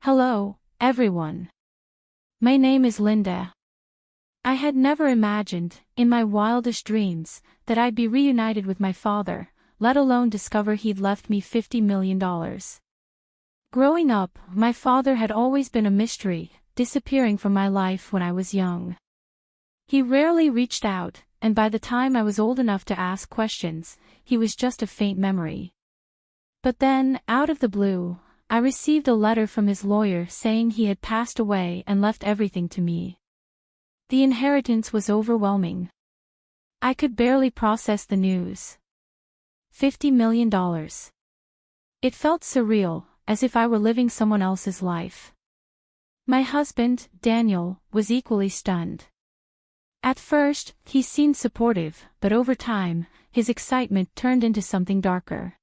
Hello, everyone. My name is Linda. I had never imagined, in my wildest dreams, that I'd be reunited with my father, let alone discover he'd left me $50 million. Growing up, my father had always been a mystery, disappearing from my life when I was young. He rarely reached out, and by the time I was old enough to ask questions, he was just a faint memory. But then, out of the blue, I received a letter from his lawyer saying he had passed away and left everything to me. The inheritance was overwhelming. I could barely process the news. $50 million. It felt surreal, as if I were living someone else's life. My husband, Daniel, was equally stunned. At first, he seemed supportive, but over time, his excitement turned into something darker.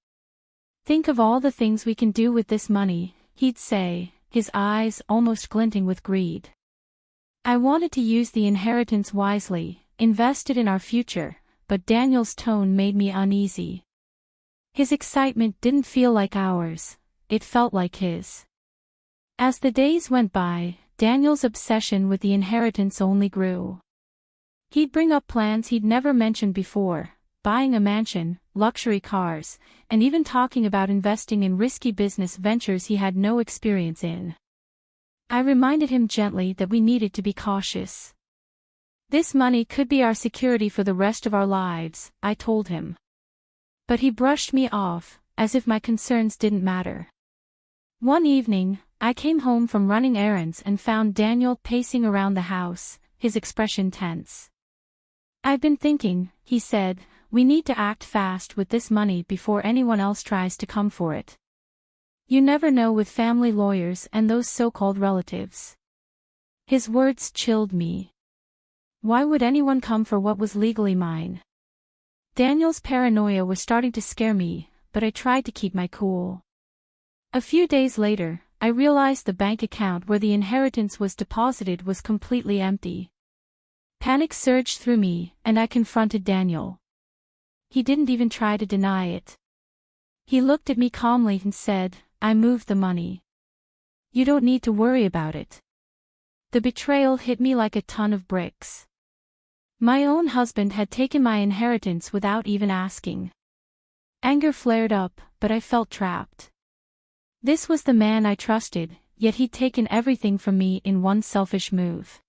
"Think of all the things we can do with this money," he'd say, his eyes almost glinting with greed. I wanted to use the inheritance wisely, invest it in our future, but Daniel's tone made me uneasy. His excitement didn't feel like ours, it felt like his. As the days went by, Daniel's obsession with the inheritance only grew. He'd bring up plans he'd never mentioned before, buying a mansion, luxury cars, and even talking about investing in risky business ventures he had no experience in. I reminded him gently that we needed to be cautious. "This money could be our security for the rest of our lives," I told him. But he brushed me off, as if my concerns didn't matter. One evening, I came home from running errands and found Daniel pacing around the house, his expression tense. "I've been thinking," he said, "we need to act fast with this money before anyone else tries to come for it. You never know with family lawyers and those so-called relatives." His words chilled me. Why would anyone come for what was legally mine? Daniel's paranoia was starting to scare me, but I tried to keep my cool. A few days later, I realized the bank account where the inheritance was deposited was completely empty. Panic surged through me, and I confronted Daniel. He didn't even try to deny it. He looked at me calmly and said, "I moved the money. You don't need to worry about it." The betrayal hit me like a ton of bricks. My own husband had taken my inheritance without even asking. Anger flared up, but I felt trapped. This was the man I trusted, yet he'd taken everything from me in one selfish move.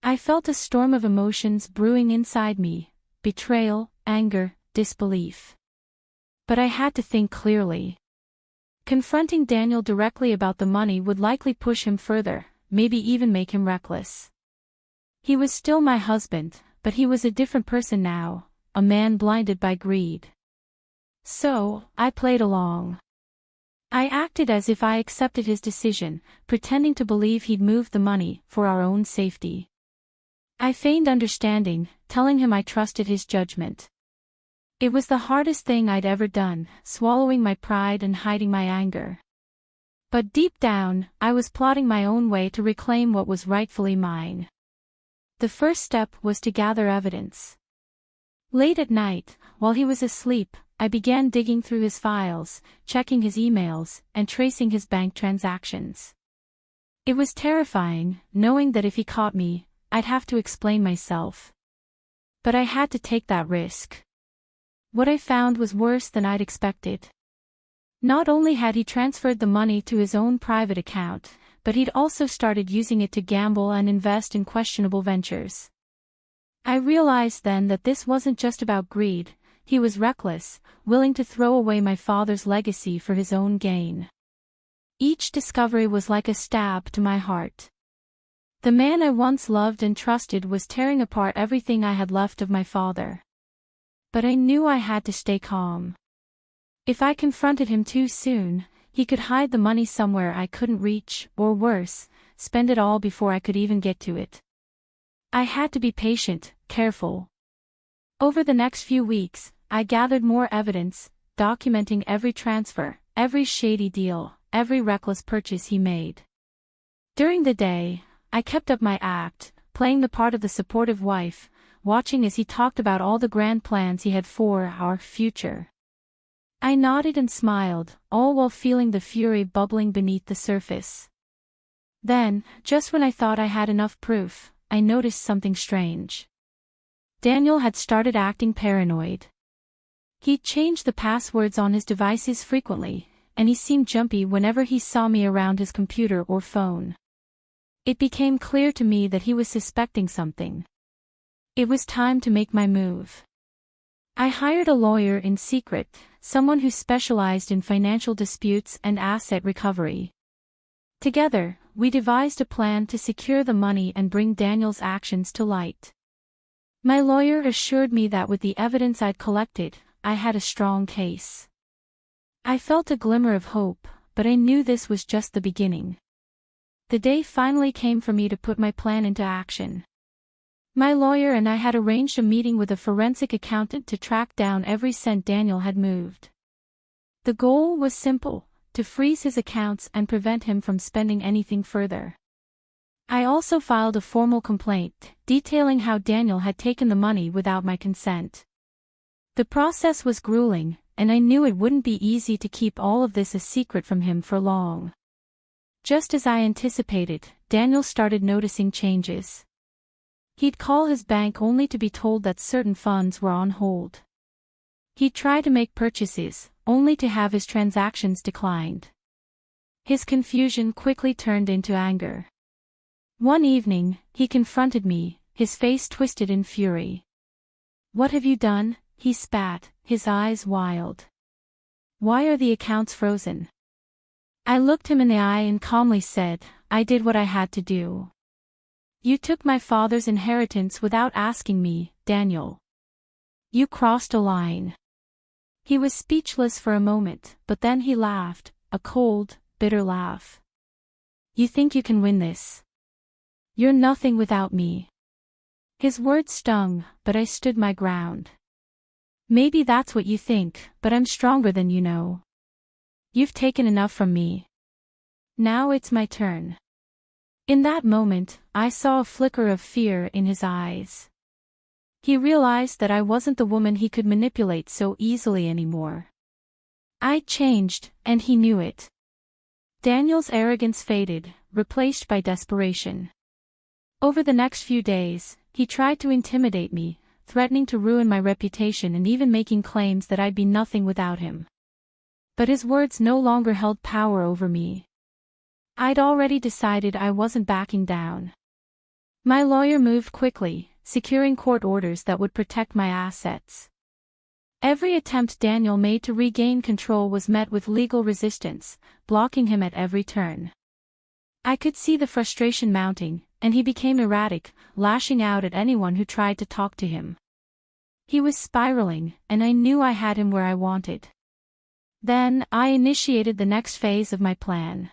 I felt a storm of emotions brewing inside me: betrayal, anger, disbelief. But I had to think clearly. Confronting Daniel directly about the money would likely push him further, maybe even make him reckless. He was still my husband, but he was a different person now, a man blinded by greed. So, I played along. I acted as if I accepted his decision, pretending to believe he'd moved the money for our own safety. I feigned understanding, telling him I trusted his judgment. It was the hardest thing I'd ever done, swallowing my pride and hiding my anger. But deep down, I was plotting my own way to reclaim what was rightfully mine. The first step was to gather evidence. Late at night, while he was asleep, I began digging through his files, checking his emails, and tracing his bank transactions. It was terrifying, knowing that if he caught me, I'd have to explain myself. But I had to take that risk. What I found was worse than I'd expected. Not only had he transferred the money to his own private account, but he'd also started using it to gamble and invest in questionable ventures. I realized then that this wasn't just about greed. He was reckless, willing to throw away my father's legacy for his own gain. Each discovery was like a stab to my heart. The man I once loved and trusted was tearing apart everything I had left of my father. But I knew I had to stay calm. If I confronted him too soon, he could hide the money somewhere I couldn't reach, or worse, spend it all before I could even get to it. I had to be patient, careful. Over the next few weeks, I gathered more evidence, documenting every transfer, every shady deal, every reckless purchase he made. During the day, I kept up my act, playing the part of the supportive wife, watching as he talked about all the grand plans he had for our future. I nodded and smiled, all while feeling the fury bubbling beneath the surface. Then, just when I thought I had enough proof, I noticed something strange. Daniel had started acting paranoid. He'd changed the passwords on his devices frequently, and he seemed jumpy whenever he saw me around his computer or phone. It became clear to me that he was suspecting something. It was time to make my move. I hired a lawyer in secret, someone who specialized in financial disputes and asset recovery. Together, we devised a plan to secure the money and bring Daniel's actions to light. My lawyer assured me that with the evidence I'd collected, I had a strong case. I felt a glimmer of hope, but I knew this was just the beginning. The day finally came for me to put my plan into action. My lawyer and I had arranged a meeting with a forensic accountant to track down every cent Daniel had moved. The goal was simple: to freeze his accounts and prevent him from spending anything further. I also filed a formal complaint, detailing how Daniel had taken the money without my consent. The process was grueling, and I knew it wouldn't be easy to keep all of this a secret from him for long. Just as I anticipated, Daniel started noticing changes. He'd call his bank only to be told that certain funds were on hold. He'd try to make purchases, only to have his transactions declined. His confusion quickly turned into anger. One evening, he confronted me, his face twisted in fury. "What have you done?" he spat, his eyes wild. "Why are the accounts frozen?" I looked him in the eye and calmly said, "I did what I had to do. You took my father's inheritance without asking me, Daniel. You crossed a line." He was speechless for a moment, but then he laughed, a cold, bitter laugh. "You think you can win this? You're nothing without me." His words stung, but I stood my ground. "Maybe that's what you think, but I'm stronger than you know. You've taken enough from me. Now it's my turn." In that moment, I saw a flicker of fear in his eyes. He realized that I wasn't the woman he could manipulate so easily anymore. I'd changed, and he knew it. Daniel's arrogance faded, replaced by desperation. Over the next few days, he tried to intimidate me, threatening to ruin my reputation and even making claims that I'd be nothing without him. But his words no longer held power over me. I'd already decided I wasn't backing down. My lawyer moved quickly, securing court orders that would protect my assets. Every attempt Daniel made to regain control was met with legal resistance, blocking him at every turn. I could see the frustration mounting, and he became erratic, lashing out at anyone who tried to talk to him. He was spiraling, and I knew I had him where I wanted. Then, I initiated the next phase of my plan.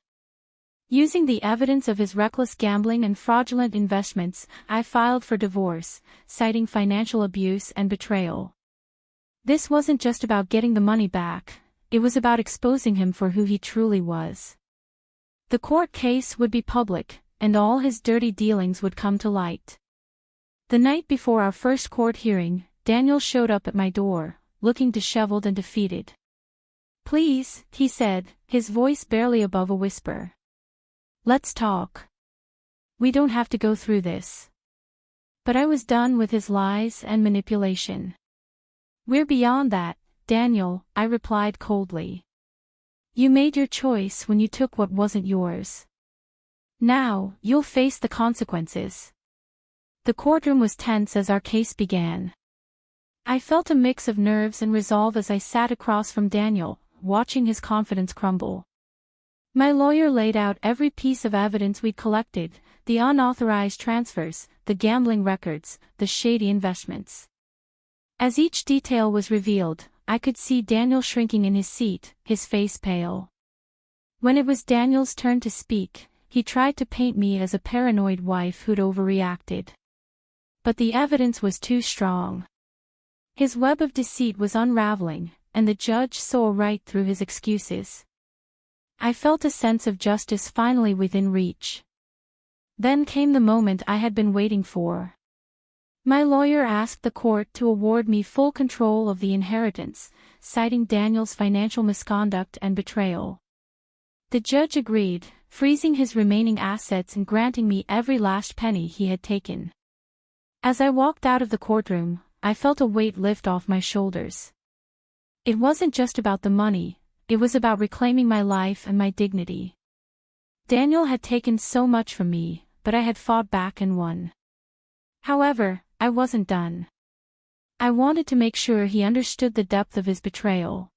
Using the evidence of his reckless gambling and fraudulent investments, I filed for divorce, citing financial abuse and betrayal. This wasn't just about getting the money back, it was about exposing him for who he truly was. The court case would be public, and all his dirty dealings would come to light. The night before our first court hearing, Daniel showed up at my door, looking disheveled and defeated. "Please," he said, his voice barely above a whisper. "Let's talk. We don't have to go through this." But I was done with his lies and manipulation. "We're beyond that, Daniel," I replied coldly. "You made your choice when you took what wasn't yours. Now, you'll face the consequences." The courtroom was tense as our case began. I felt a mix of nerves and resolve as I sat across from Daniel, watching his confidence crumble. My lawyer laid out every piece of evidence we'd collected: the unauthorized transfers, the gambling records, the shady investments. As each detail was revealed, I could see Daniel shrinking in his seat, his face pale. When it was Daniel's turn to speak, he tried to paint me as a paranoid wife who'd overreacted. But the evidence was too strong. His web of deceit was unraveling, and the judge saw right through his excuses. I felt a sense of justice finally within reach. Then came the moment I had been waiting for. My lawyer asked the court to award me full control of the inheritance, citing Daniel's financial misconduct and betrayal. The judge agreed, freezing his remaining assets and granting me every last penny he had taken. As I walked out of the courtroom, I felt a weight lift off my shoulders. It wasn't just about the money, it was about reclaiming my life and my dignity. Daniel had taken so much from me, but I had fought back and won. However, I wasn't done. I wanted to make sure he understood the depth of his betrayal.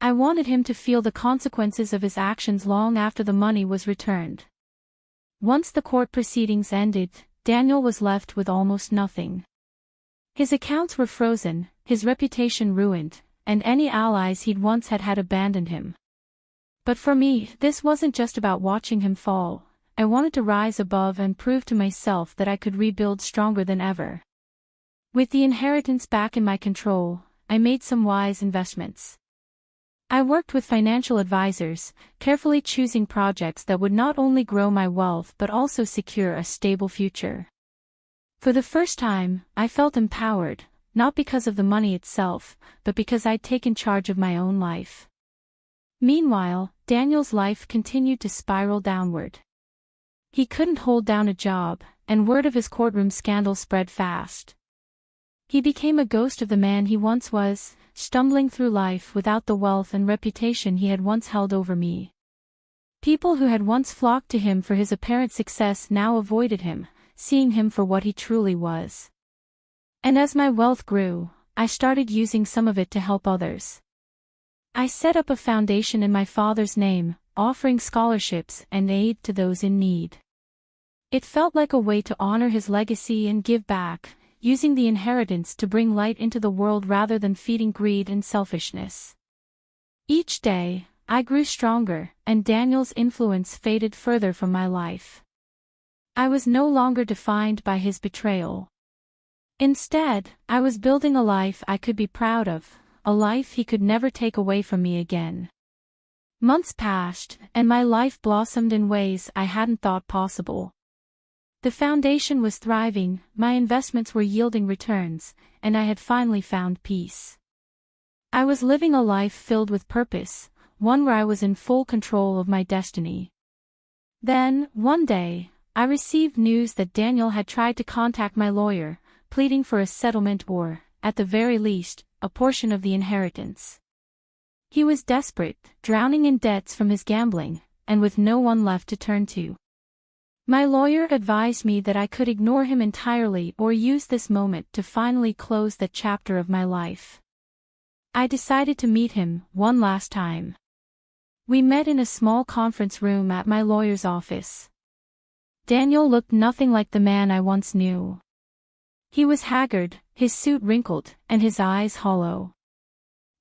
I wanted him to feel the consequences of his actions long after the money was returned. Once the court proceedings ended, Daniel was left with almost nothing. His accounts were frozen, his reputation ruined, and any allies he'd once had abandoned him. But for me, this wasn't just about watching him fall. I wanted to rise above and prove to myself that I could rebuild stronger than ever. With the inheritance back in my control, I made some wise investments. I worked with financial advisors, carefully choosing projects that would not only grow my wealth but also secure a stable future. For the first time, I felt empowered, not because of the money itself, but because I'd taken charge of my own life. Meanwhile, Daniel's life continued to spiral downward. He couldn't hold down a job, and word of his courtroom scandal spread fast. He became a ghost of the man he once was, stumbling through life without the wealth and reputation he had once held over me. People who had once flocked to him for his apparent success now avoided him, seeing him for what he truly was. And as my wealth grew, I started using some of it to help others. I set up a foundation in my father's name, offering scholarships and aid to those in need. It felt like a way to honor his legacy and give back, using the inheritance to bring light into the world rather than feeding greed and selfishness. Each day, I grew stronger, and Daniel's influence faded further from my life. I was no longer defined by his betrayal. Instead, I was building a life I could be proud of, a life he could never take away from me again. Months passed, and my life blossomed in ways I hadn't thought possible. The foundation was thriving, my investments were yielding returns, and I had finally found peace. I was living a life filled with purpose, one where I was in full control of my destiny. Then, one day, I received news that Daniel had tried to contact my lawyer, pleading for a settlement or, at the very least, a portion of the inheritance. He was desperate, drowning in debts from his gambling, and with no one left to turn to. My lawyer advised me that I could ignore him entirely or use this moment to finally close that chapter of my life. I decided to meet him one last time. We met in a small conference room at my lawyer's office. Daniel looked nothing like the man I once knew. He was haggard, his suit wrinkled, and his eyes hollow.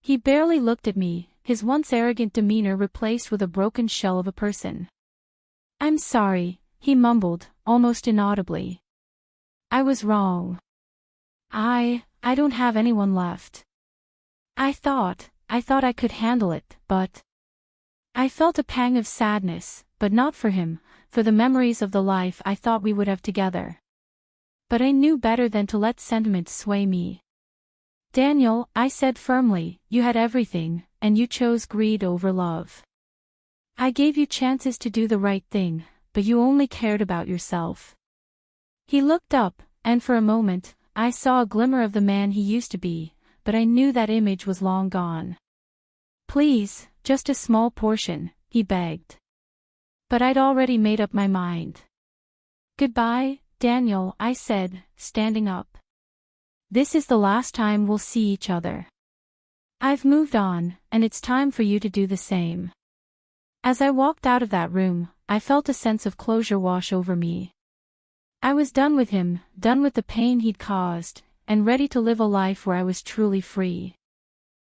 He barely looked at me, his once arrogant demeanor replaced with a broken shell of a person. "I'm sorry," he mumbled, almost inaudibly. "I was wrong. I don't have anyone left. I thought I could handle it, but..." I felt a pang of sadness, but not for him, for the memories of the life I thought we would have together. But I knew better than to let sentiment sway me. "Daniel," I said firmly, "you had everything, and you chose greed over love. I gave you chances to do the right thing, but you only cared about yourself." He looked up, and for a moment, I saw a glimmer of the man he used to be, but I knew that image was long gone. "Please, just a small portion," he begged. But I'd already made up my mind. "Goodbye, Daniel," I said, standing up. "This is the last time we'll see each other. I've moved on, and it's time for you to do the same." As I walked out of that room, I felt a sense of closure wash over me. I was done with him, done with the pain he'd caused, and ready to live a life where I was truly free.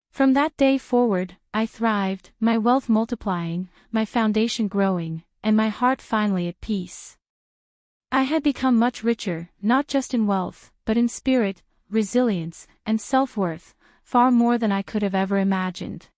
From that day forward, I thrived, my wealth multiplying, my foundation growing, and my heart finally at peace. I had become much richer, not just in wealth, but in spirit, resilience, and self-worth, far more than I could have ever imagined.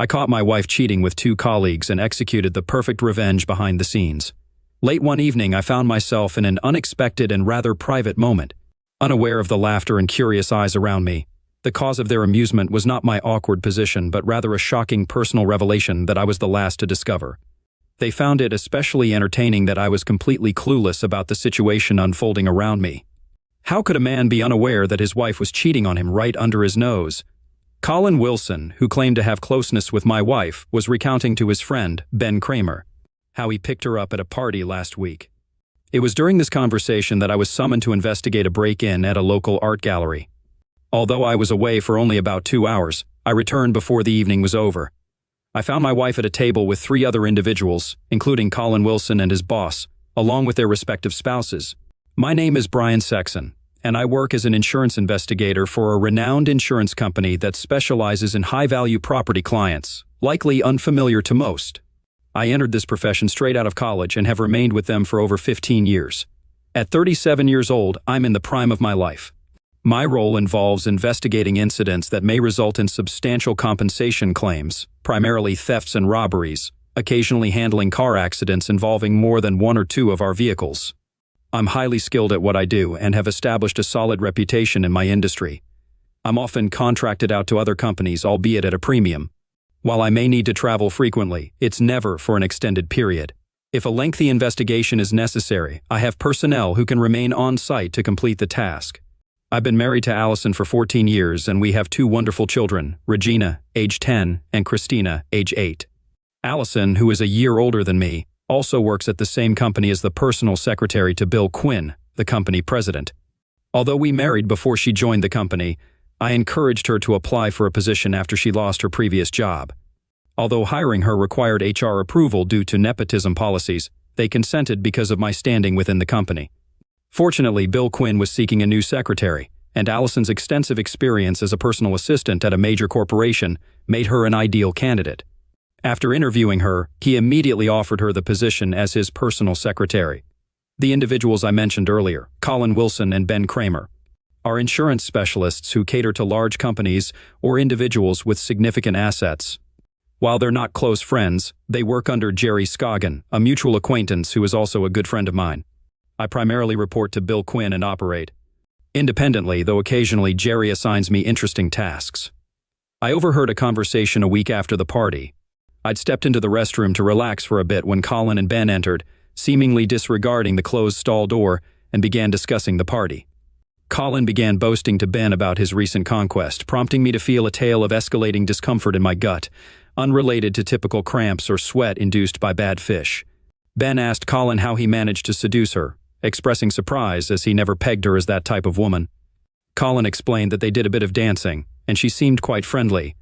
I caught my wife cheating with 2 colleagues and executed the perfect revenge behind the scenes. Late one evening, I found myself in an unexpected and rather private moment. Unaware of the laughter and curious eyes around me, the cause of their amusement was not my awkward position, but rather a shocking personal revelation that I was the last to discover. They found it especially entertaining that I was completely clueless about the situation unfolding around me. How could a man be unaware that his wife was cheating on him right under his nose? Colin Wilson, who claimed to have closeness with my wife, was recounting to his friend, Ben Kramer, how he picked her up at a party last week. It was during this conversation that I was summoned to investigate a break-in at a local art gallery. Although I was away for only about 2 hours, I returned before the evening was over. I found my wife at a table with 3 other individuals, including Colin Wilson and his boss, along with their respective spouses. My name is Brian Sexton, and I work as an insurance investigator for a renowned insurance company that specializes in high-value property clients, likely unfamiliar to most. I entered this profession straight out of college and have remained with them for over 15 years. At 37 years old, I'm in the prime of my life. My role involves investigating incidents that may result in substantial compensation claims, primarily thefts and robberies, occasionally handling car accidents involving more than 1 or 2 of our vehicles. I'm highly skilled at what I do and have established a solid reputation in my industry. I'm often contracted out to other companies, albeit at a premium. While I may need to travel frequently, it's never for an extended period. If a lengthy investigation is necessary, I have personnel who can remain on site to complete the task. I've been married to Allison for 14 years and we have 2 wonderful children, Regina, age 10, and Christina, age 8. Allison, who is a year older than me, also works at the same company as the personal secretary to Bill Quinn, the company president. Although we married before she joined the company, I encouraged her to apply for a position after she lost her previous job. Although hiring her required HR approval due to nepotism policies, they consented because of my standing within the company. Fortunately, Bill Quinn was seeking a new secretary, and Allison's extensive experience as a personal assistant at a major corporation made her an ideal candidate. After interviewing her, he immediately offered her the position as his personal secretary. The individuals I mentioned earlier, Colin Wilson and Ben Kramer, are insurance specialists who cater to large companies or individuals with significant assets. While they're not close friends, they work under Jerry Scoggin, a mutual acquaintance who is also a good friend of mine. I primarily report to Bill Quinn and operate independently, though occasionally Jerry assigns me interesting tasks. I overheard a conversation a week after the party. I'd stepped into the restroom to relax for a bit when Colin and Ben entered, seemingly disregarding the closed stall door, and began discussing the party. Colin began boasting to Ben about his recent conquest, prompting me to feel a tale of escalating discomfort in my gut, unrelated to typical cramps or sweat induced by bad fish. Ben asked Colin how he managed to seduce her, expressing surprise as he never pegged her as that type of woman. Colin explained that they did a bit of dancing, and she seemed quite friendly.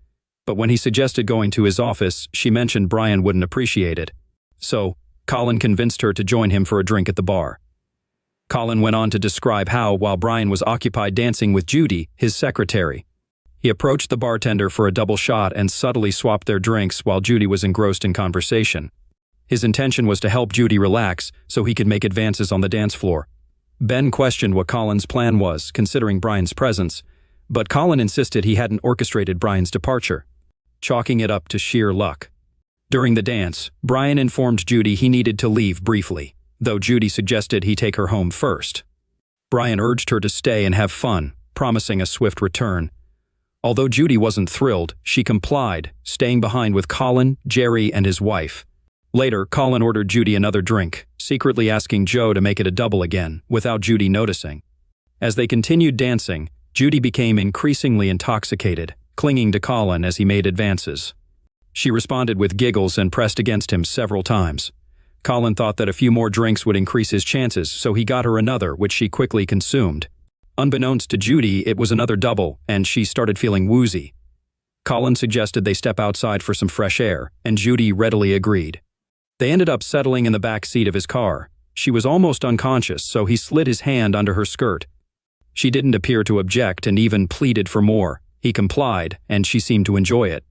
But when he suggested going to his office, she mentioned Brian wouldn't appreciate it. So, Colin convinced her to join him for a drink at the bar. Colin went on to describe how, while Brian was occupied dancing with Judy, his secretary, he approached the bartender for a double shot and subtly swapped their drinks while Judy was engrossed in conversation. His intention was to help Judy relax so he could make advances on the dance floor. Ben questioned what Colin's plan was, considering Brian's presence, but Colin insisted he hadn't orchestrated Brian's departure, chalking it up to sheer luck. During the dance, Brian informed Judy he needed to leave briefly, though Judy suggested he take her home first. Brian urged her to stay and have fun, promising a swift return. Although Judy wasn't thrilled, she complied, staying behind with Colin, Jerry, and his wife. Later, Colin ordered Judy another drink, secretly asking Joe to make it a double again, without Judy noticing. As they continued dancing, Judy became increasingly intoxicated, clinging to Colin as he made advances. She responded with giggles and pressed against him several times. Colin thought that a few more drinks would increase his chances, so he got her another, which she quickly consumed. Unbeknownst to Judy, it was another double, and she started feeling woozy. Colin suggested they step outside for some fresh air, and Judy readily agreed. They ended up settling in the back seat of his car. She was almost unconscious, so he slid his hand under her skirt. She didn't appear to object and even pleaded for more. He complied, and she seemed to enjoy it.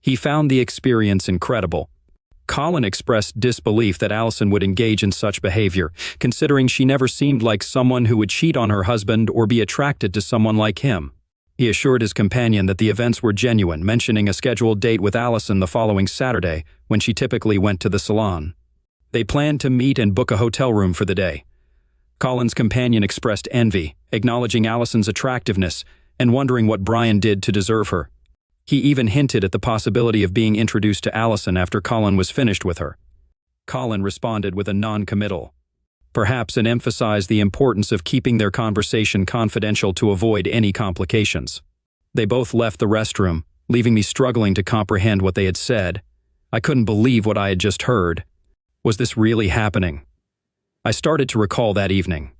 He found the experience incredible. Colin expressed disbelief that Allison would engage in such behavior, considering she never seemed like someone who would cheat on her husband or be attracted to someone like him. He assured his companion that the events were genuine, mentioning a scheduled date with Allison the following Saturday, when she typically went to the salon. They planned to meet and book a hotel room for the day. Colin's companion expressed envy, acknowledging Allison's attractiveness and wondering what Brian did to deserve her. He even hinted at the possibility of being introduced to Allison after Colin was finished with her. Colin responded with a non-committal. Perhaps it emphasized the importance of keeping their conversation confidential to avoid any complications. They both left the restroom, leaving me struggling to comprehend what they had said. I couldn't believe what I had just heard. Was this really happening? I started to recall that evening.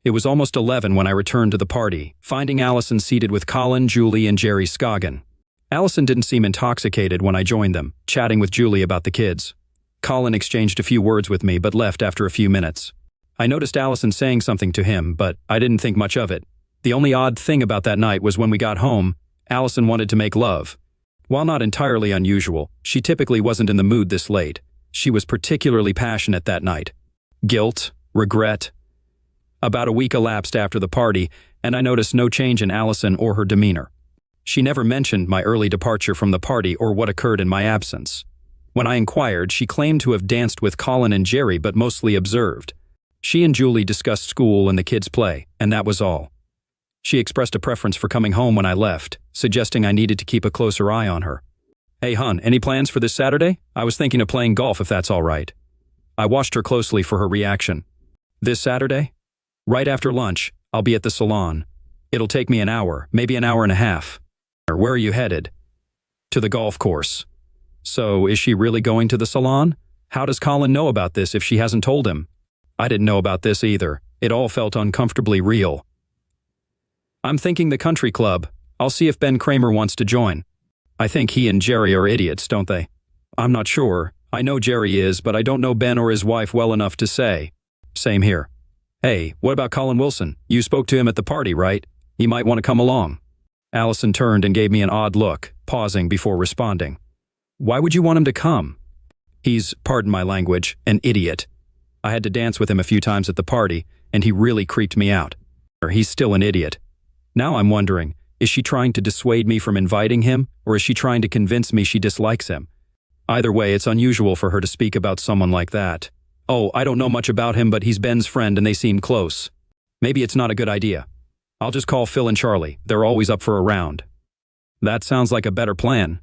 It was almost 11 when I returned to the party, finding Allison seated with Colin, Julie, and Jerry Scoggin. Allison didn't seem intoxicated when I joined them, chatting with Julie about the kids. Colin exchanged a few words with me but left after a few minutes. I noticed Allison saying something to him, but I didn't think much of it. The only odd thing about that night was when we got home, Allison wanted to make love. While not entirely unusual, she typically wasn't in the mood this late. She was particularly passionate that night. Guilt, regret. About a week elapsed after the party, and I noticed no change in Allison or her demeanor. She never mentioned my early departure from the party or what occurred in my absence. When I inquired, she claimed to have danced with Colin and Jerry but mostly observed. She and Julie discussed school and the kids' play, and that was all. She expressed a preference for coming home when I left, suggesting I needed to keep a closer eye on her. "Hey, hon, any plans for this Saturday? I was thinking of playing golf if that's all right." I watched her closely for her reaction. "This Saturday? Right after lunch, I'll be at the salon. It'll take me an hour, maybe an hour and a half." "Where are you headed?" "To the golf course." "So, is she really going to the salon? How does Colin know about this if she hasn't told him?" I didn't know about this either. It all felt uncomfortably real. "I'm thinking the country club. I'll see if Ben Kramer wants to join." "I think he and Jerry are idiots, don't they?" "I'm not sure. I know Jerry is, but I don't know Ben or his wife well enough to say." "Same here." "Hey, what about Colin Wilson? You spoke to him at the party, right? He might want to come along." Allison turned and gave me an odd look, pausing before responding. "Why would you want him to come?" "He's, pardon my language, an idiot. I had to dance with him a few times at the party, and he really creeped me out. He's still an idiot. Now I'm wondering, is she trying to dissuade me from inviting him, or is she trying to convince me she dislikes him? Either way, it's unusual for her to speak about someone like that. Oh, I don't know much about him, but he's Ben's friend and they seem close. Maybe it's not a good idea. I'll just call Phil and Charlie. They're always up for a round." "That sounds like a better plan.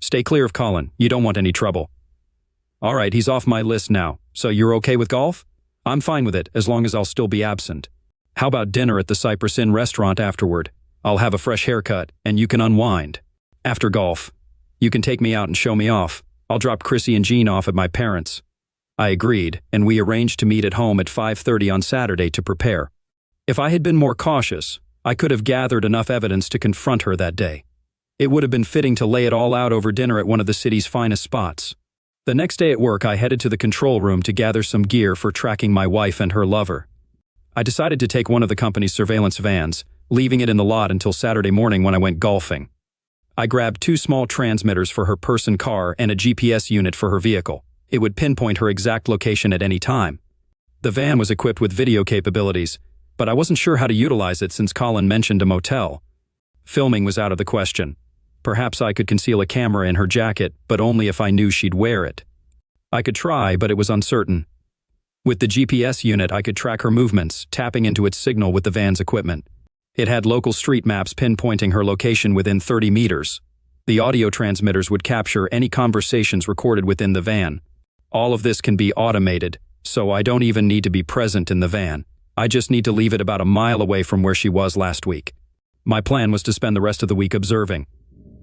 Stay clear of Colin. You don't want any trouble." "All right, he's off my list now. So you're okay with golf?" "I'm fine with it, as long as I'll still be absent." "How about dinner at the Cypress Inn restaurant afterward? I'll have a fresh haircut, and you can unwind." "After golf. You can take me out and show me off. I'll drop Chrissy and Jean off at my parents'." I agreed, and we arranged to meet at home at 5:30 on Saturday to prepare. If I had been more cautious, I could have gathered enough evidence to confront her that day. It would have been fitting to lay it all out over dinner at one of the city's finest spots. The next day at work, I headed to the control room to gather some gear for tracking my wife and her lover. I decided to take one of the company's surveillance vans, leaving it in the lot until Saturday morning when I went golfing. I grabbed 2 small transmitters for her purse and car and a GPS unit for her vehicle. It would pinpoint her exact location at any time. The van was equipped with video capabilities, but I wasn't sure how to utilize it since Colin mentioned a motel. Filming was out of the question. Perhaps I could conceal a camera in her jacket, but only if I knew she'd wear it. I could try, but it was uncertain. With the GPS unit, I could track her movements, tapping into its signal with the van's equipment. It had local street maps pinpointing her location within 30 meters. The audio transmitters would capture any conversations recorded within the van. All of this can be automated, so I don't even need to be present in the van. I just need to leave it about a mile away from where she was last week. My plan was to spend the rest of the week observing.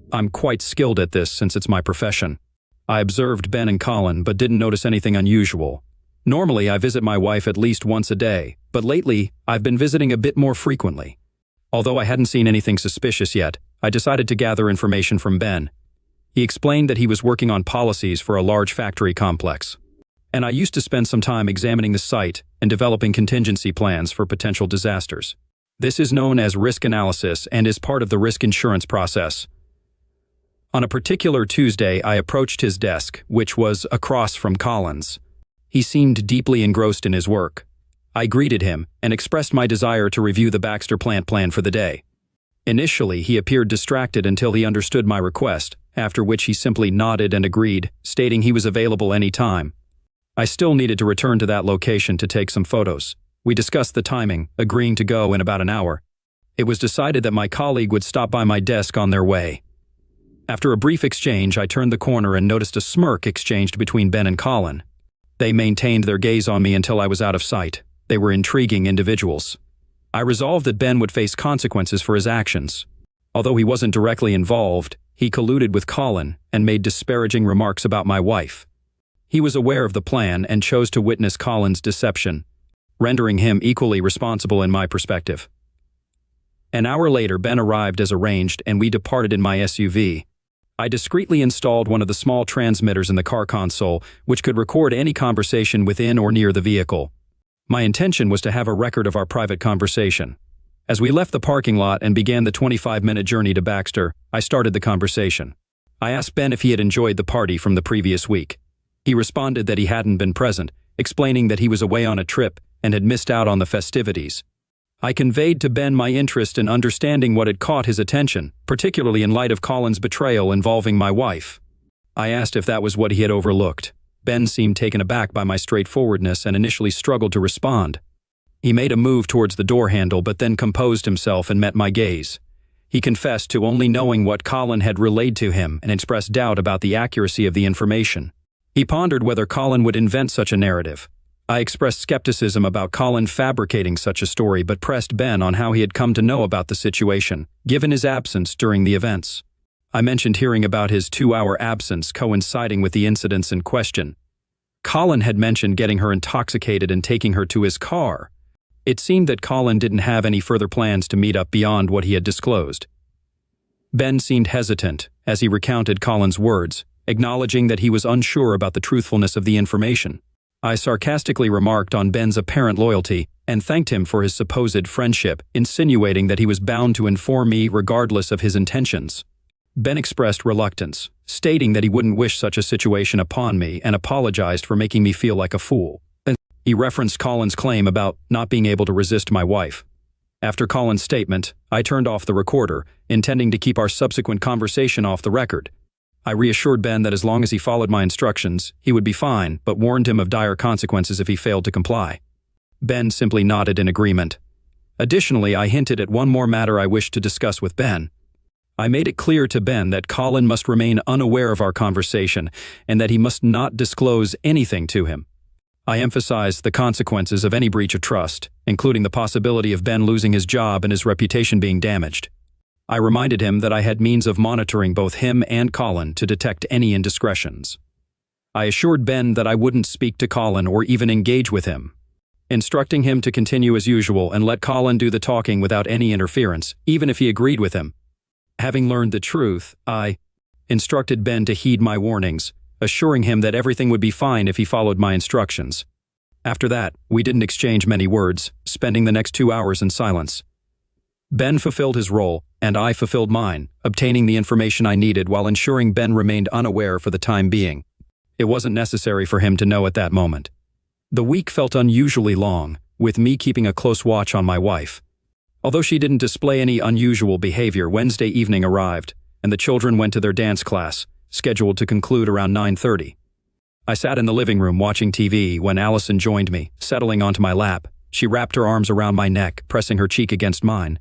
I'm quite skilled at this since it's my profession. I observed Ben and Colin, but didn't notice anything unusual. Normally, I visit my wife at least once a day, but lately, I've been visiting a bit more frequently. Although I hadn't seen anything suspicious yet, I decided to gather information from Ben. He explained that he was working on policies for a large factory complex. And I used to spend some time examining the site and developing contingency plans for potential disasters. This is known as risk analysis and is part of the risk insurance process. On a particular Tuesday, I approached his desk, which was across from Colin's. He seemed deeply engrossed in his work. I greeted him and expressed my desire to review the Baxter plant plan for the day. Initially, he appeared distracted until he understood my request, after which he simply nodded and agreed, stating he was available any time. I still needed to return to that location to take some photos. We discussed the timing, agreeing to go in about an hour. It was decided that my colleague would stop by my desk on their way. After a brief exchange, I turned the corner and noticed a smirk exchanged between Ben and Colin. They maintained their gaze on me until I was out of sight. They were intriguing individuals. I resolved that Ben would face consequences for his actions. Although he wasn't directly involved, he colluded with Colin and made disparaging remarks about my wife. He was aware of the plan and chose to witness Colin's deception, rendering him equally responsible in my perspective. An hour later, Ben arrived as arranged and we departed in my SUV. I discreetly installed one of the small transmitters in the car console, which could record any conversation within or near the vehicle. My intention was to have a record of our private conversation. As we left the parking lot and began the 25-minute journey to Baxter, I started the conversation. I asked Ben if he had enjoyed the party from the previous week. He responded that he hadn't been present, explaining that he was away on a trip and had missed out on the festivities. I conveyed to Ben my interest in understanding what had caught his attention, particularly in light of Colin's betrayal involving my wife. I asked if that was what he had overlooked. Ben seemed taken aback by my straightforwardness and initially struggled to respond. He made a move towards the door handle but then composed himself and met my gaze. He confessed to only knowing what Colin had relayed to him and expressed doubt about the accuracy of the information. He pondered whether Colin would invent such a narrative. I expressed skepticism about Colin fabricating such a story but pressed Ben on how he had come to know about the situation, given his absence during the events. I mentioned hearing about his 2-hour absence coinciding with the incidents in question. Colin had mentioned getting her intoxicated and taking her to his car. It seemed that Colin didn't have any further plans to meet up beyond what he had disclosed. Ben seemed hesitant as he recounted Colin's words, acknowledging that he was unsure about the truthfulness of the information. I sarcastically remarked on Ben's apparent loyalty and thanked him for his supposed friendship, insinuating that he was bound to inform me regardless of his intentions. Ben expressed reluctance, stating that he wouldn't wish such a situation upon me and apologized for making me feel like a fool. He referenced Colin's claim about not being able to resist my wife. After Colin's statement, I turned off the recorder, intending to keep our subsequent conversation off the record. I reassured Ben that as long as he followed my instructions, he would be fine, but warned him of dire consequences if he failed to comply. Ben simply nodded in agreement. Additionally, I hinted at one more matter I wished to discuss with Ben. I made it clear to Ben that Colin must remain unaware of our conversation and that he must not disclose anything to him. I emphasized the consequences of any breach of trust, including the possibility of Ben losing his job and his reputation being damaged. I reminded him that I had means of monitoring both him and Colin to detect any indiscretions. I assured Ben that I wouldn't speak to Colin or even engage with him, instructing him to continue as usual and let Colin do the talking without any interference, even if he agreed with him. Having learned the truth, I instructed Ben to heed my warnings, assuring him that everything would be fine if he followed my instructions. After that, we didn't exchange many words, spending the next 2 hours in silence. Ben fulfilled his role, and I fulfilled mine, obtaining the information I needed while ensuring Ben remained unaware for the time being. It wasn't necessary for him to know at that moment. The week felt unusually long, with me keeping a close watch on my wife. Although she didn't display any unusual behavior, Wednesday evening arrived, and the children went to their dance class, scheduled to conclude around 9:30. I sat in the living room watching TV when Allison joined me, settling onto my lap. She wrapped her arms around my neck, pressing her cheek against mine.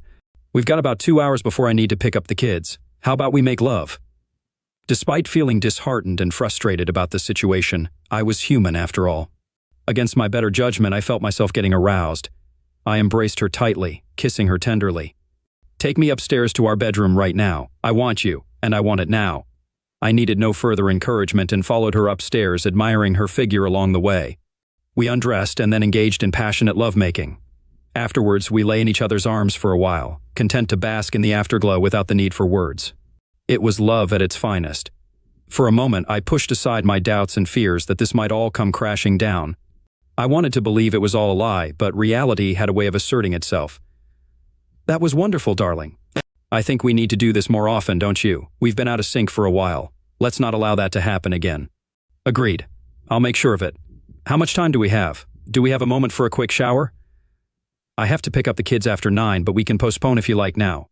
"We've got about 2 hours before I need to pick up the kids. How about we make love?" Despite feeling disheartened and frustrated about the situation, I was human after all. Against my better judgment, I felt myself getting aroused. I embraced her tightly, kissing her tenderly. "Take me upstairs to our bedroom right now. I want you, and I want it now." I needed no further encouragement and followed her upstairs, admiring her figure along the way. We undressed and then engaged in passionate lovemaking. Afterwards, we lay in each other's arms for a while, content to bask in the afterglow without the need for words. It was love at its finest. For a moment, I pushed aside my doubts and fears that this might all come crashing down. I wanted to believe it was all a lie, but reality had a way of asserting itself. "That was wonderful, darling. I think we need to do this more often, don't you? We've been out of sync for a while. Let's not allow that to happen again." "Agreed. I'll make sure of it. How much time do we have? Do we have a moment for a quick shower?" "I have to pick up the kids after 9, but we can postpone if you like now."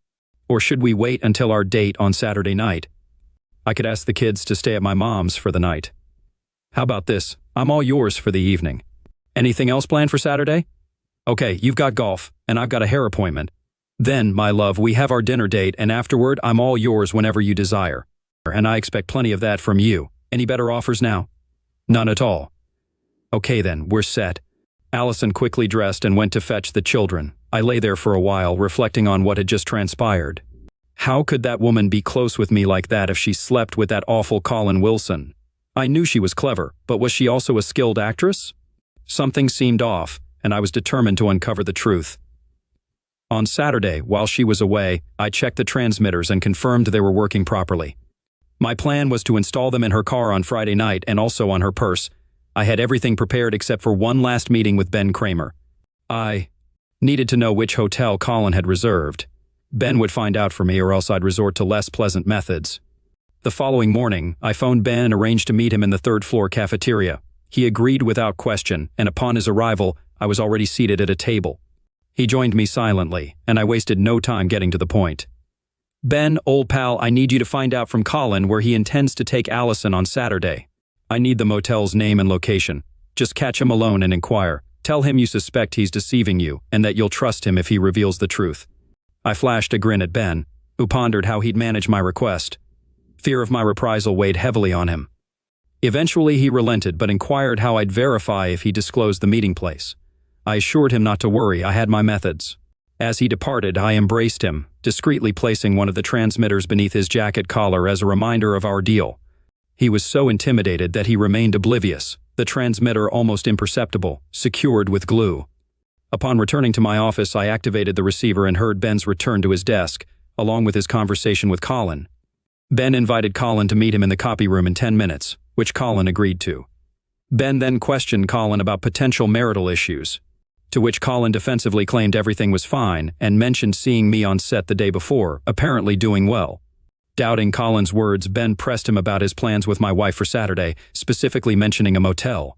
Or should we wait until our date on Saturday night? I could ask the kids to stay at my mom's for the night. How about this? I'm all yours for the evening. Anything else planned for Saturday? Okay, you've got golf, and I've got a hair appointment. Then, my love, we have our dinner date, and afterward, I'm all yours whenever you desire. And I expect plenty of that from you. Any better offers now? None at all. Okay then, we're set. Allison quickly dressed and went to fetch the children. I lay there for a while, reflecting on what had just transpired. How could that woman be close with me like that if she slept with that awful Colin Wilson? I knew she was clever, but was she also a skilled actress? Something seemed off, and I was determined to uncover the truth. On Saturday, while she was away, I checked the transmitters and confirmed they were working properly. My plan was to install them in her car on Friday night and also on her purse. I had everything prepared except for one last meeting with Ben Kramer. I needed to know which hotel Colin had reserved. Ben would find out for me, or else I'd resort to less pleasant methods. The following morning, I phoned Ben and arranged to meet him in the third-floor cafeteria. He agreed without question, and upon his arrival, I was already seated at a table. He joined me silently, and I wasted no time getting to the point. Ben, old pal, I need you to find out from Colin where he intends to take Allison on Saturday. I need the motel's name and location. Just catch him alone and inquire. Tell him you suspect he's deceiving you, and that you'll trust him if he reveals the truth. I flashed a grin at Ben, who pondered how he'd manage my request. Fear of my reprisal weighed heavily on him. Eventually he relented, but inquired how I'd verify if he disclosed the meeting place. I assured him not to worry, I had my methods. As he departed, I embraced him, discreetly placing one of the transmitters beneath his jacket collar as a reminder of our deal. He was so intimidated that he remained oblivious, the transmitter almost imperceptible, secured with glue. Upon returning to my office, I activated the receiver and heard Ben's return to his desk, along with his conversation with Colin. Ben invited Colin to meet him in the copy room in 10 minutes, which Colin agreed to. Ben then questioned Colin about potential marital issues, to which Colin defensively claimed everything was fine and mentioned seeing me on set the day before, apparently doing well. Doubting Colin's words, Ben pressed him about his plans with my wife for Saturday, specifically mentioning a motel.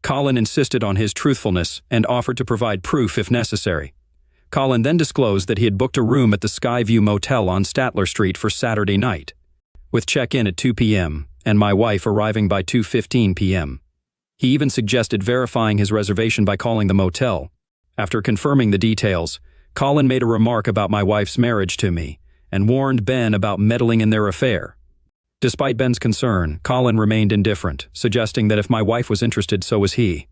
Colin insisted on his truthfulness and offered to provide proof if necessary. Colin then disclosed that he had booked a room at the Skyview Motel on Statler Street for Saturday night, with check-in at 2 p.m. and my wife arriving by 2:15 p.m. He even suggested verifying his reservation by calling the motel. After confirming the details, Colin made a remark about my wife's marriage to me and warned Ben about meddling in their affair. Despite Ben's concern, Colin remained indifferent, suggesting that if my wife was interested, so was he.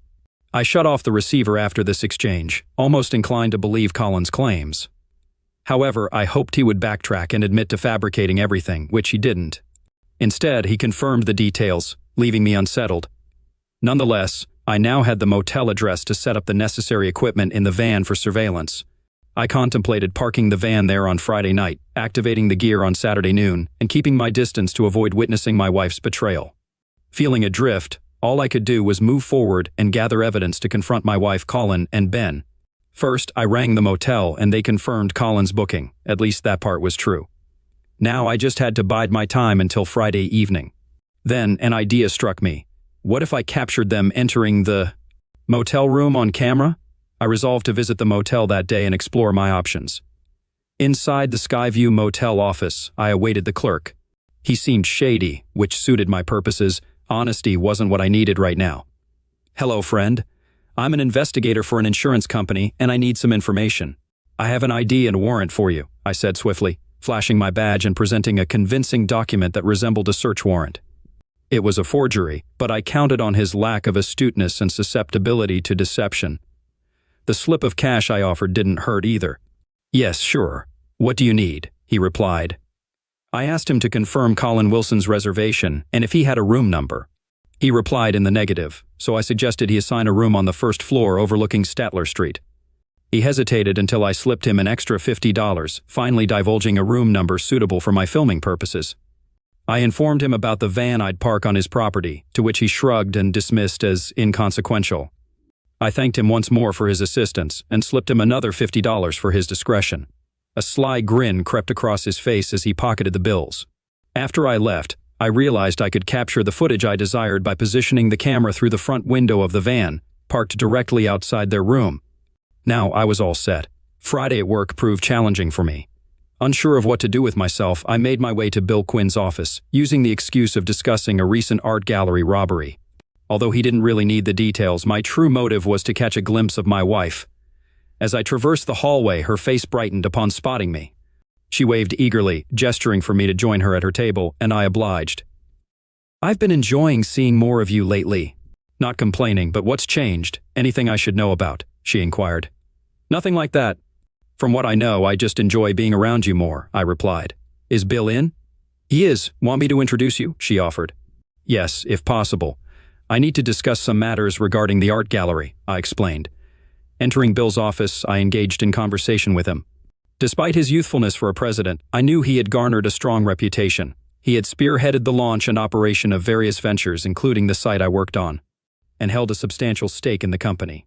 I shut off the receiver after this exchange, almost inclined to believe Colin's claims. However, I hoped he would backtrack and admit to fabricating everything, which he didn't. Instead, he confirmed the details, leaving me unsettled. Nonetheless, I now had the motel address to set up the necessary equipment in the van for surveillance. I contemplated parking the van there on Friday night, activating the gear on Saturday noon, and keeping my distance to avoid witnessing my wife's betrayal. Feeling adrift, all I could do was move forward and gather evidence to confront my wife, Colin, and Ben. First, I rang the motel and they confirmed Colin's booking, at least that part was true. Now I just had to bide my time until Friday evening. Then an idea struck me. What if I captured them entering the motel room on camera? I resolved to visit the motel that day and explore my options. Inside the Skyview Motel office, I awaited the clerk. He seemed shady, which suited my purposes. Honesty wasn't what I needed right now. Hello, friend. I'm an investigator for an insurance company, and I need some information. I have an ID and warrant for you, I said swiftly, flashing my badge and presenting a convincing document that resembled a search warrant. It was a forgery, but I counted on his lack of astuteness and susceptibility to deception. The slip of cash I offered didn't hurt either. Yes, sure. What do you need? He replied. I asked him to confirm Colin Wilson's reservation and if he had a room number. He replied in the negative, so I suggested he assign a room on the first floor overlooking Statler Street. He hesitated until I slipped him an extra $50, finally divulging a room number suitable for my filming purposes. I informed him about the van I'd park on his property, to which he shrugged and dismissed as inconsequential. I thanked him once more for his assistance and slipped him another $50 for his discretion. A sly grin crept across his face as he pocketed the bills. After I left, I realized I could capture the footage I desired by positioning the camera through the front window of the van, parked directly outside their room. Now I was all set. Friday at work proved challenging for me. Unsure of what to do with myself, I made my way to Bill Quinn's office, using the excuse of discussing a recent art gallery robbery. Although he didn't really need the details, my true motive was to catch a glimpse of my wife. As I traversed the hallway, her face brightened upon spotting me. She waved eagerly, gesturing for me to join her at her table, and I obliged. "I've been enjoying seeing more of you lately." "Not complaining, but what's changed? Anything I should know about?" she inquired. "Nothing like that. From what I know, I just enjoy being around you more," I replied. "Is Bill in?" "He is. Want me to introduce you?" she offered. "Yes, if possible. I need to discuss some matters regarding the art gallery," I explained. Entering Bill's office, I engaged in conversation with him. Despite his youthfulness for a president, I knew he had garnered a strong reputation. He had spearheaded the launch and operation of various ventures, including the site I worked on, and held a substantial stake in the company.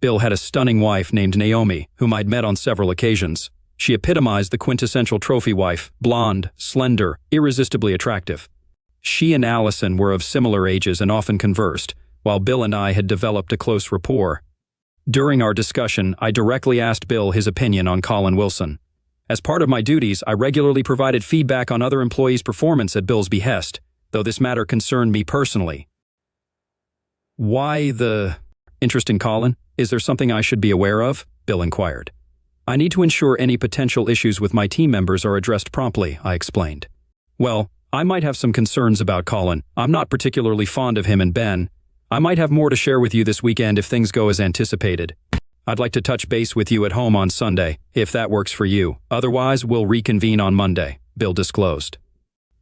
Bill had a stunning wife named Naomi, whom I'd met on several occasions. She epitomized the quintessential trophy wife, blonde, slender, irresistibly attractive. She and Allison were of similar ages and often conversed, while Bill and I had developed a close rapport. During our discussion, I directly asked Bill his opinion on Colin Wilson. As part of my duties, I regularly provided feedback on other employees' performance at Bill's behest, though this matter concerned me personally. "Why the interest in Colin? Is there something I should be aware of?" Bill inquired. "I need to ensure any potential issues with my team members are addressed promptly," I explained. "Well, I might have some concerns about Colin. I'm not particularly fond of him and Ben. I might have more to share with you this weekend if things go as anticipated. I'd like to touch base with you at home on Sunday, if that works for you. Otherwise, we'll reconvene on Monday," Bill disclosed.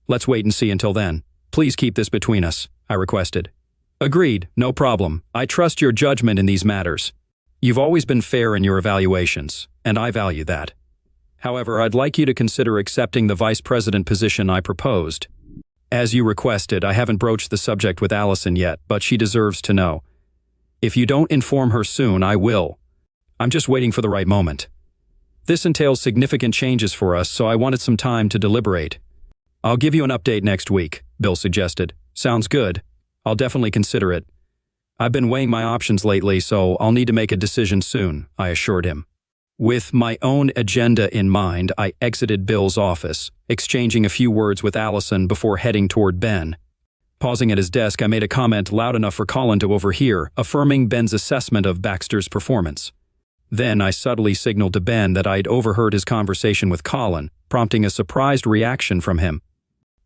"Let's wait and see until then. Please keep this between us," I requested. "Agreed, no problem. I trust your judgment in these matters. You've always been fair in your evaluations, and I value that. However, I'd like you to consider accepting the vice president position I proposed. As you requested, I haven't broached the subject with Allison yet, but she deserves to know. If you don't inform her soon, I will. I'm just waiting for the right moment. This entails significant changes for us, so I wanted some time to deliberate." "I'll give you an update next week," Bill suggested. "Sounds good. I'll definitely consider it. I've been weighing my options lately, so I'll need to make a decision soon," I assured him. With my own agenda in mind, I exited Bill's office, exchanging a few words with Allison before heading toward Ben. Pausing at his desk, I made a comment loud enough for Colin to overhear, affirming Ben's assessment of Baxter's performance. Then I subtly signaled to Ben that I'd overheard his conversation with Colin, prompting a surprised reaction from him.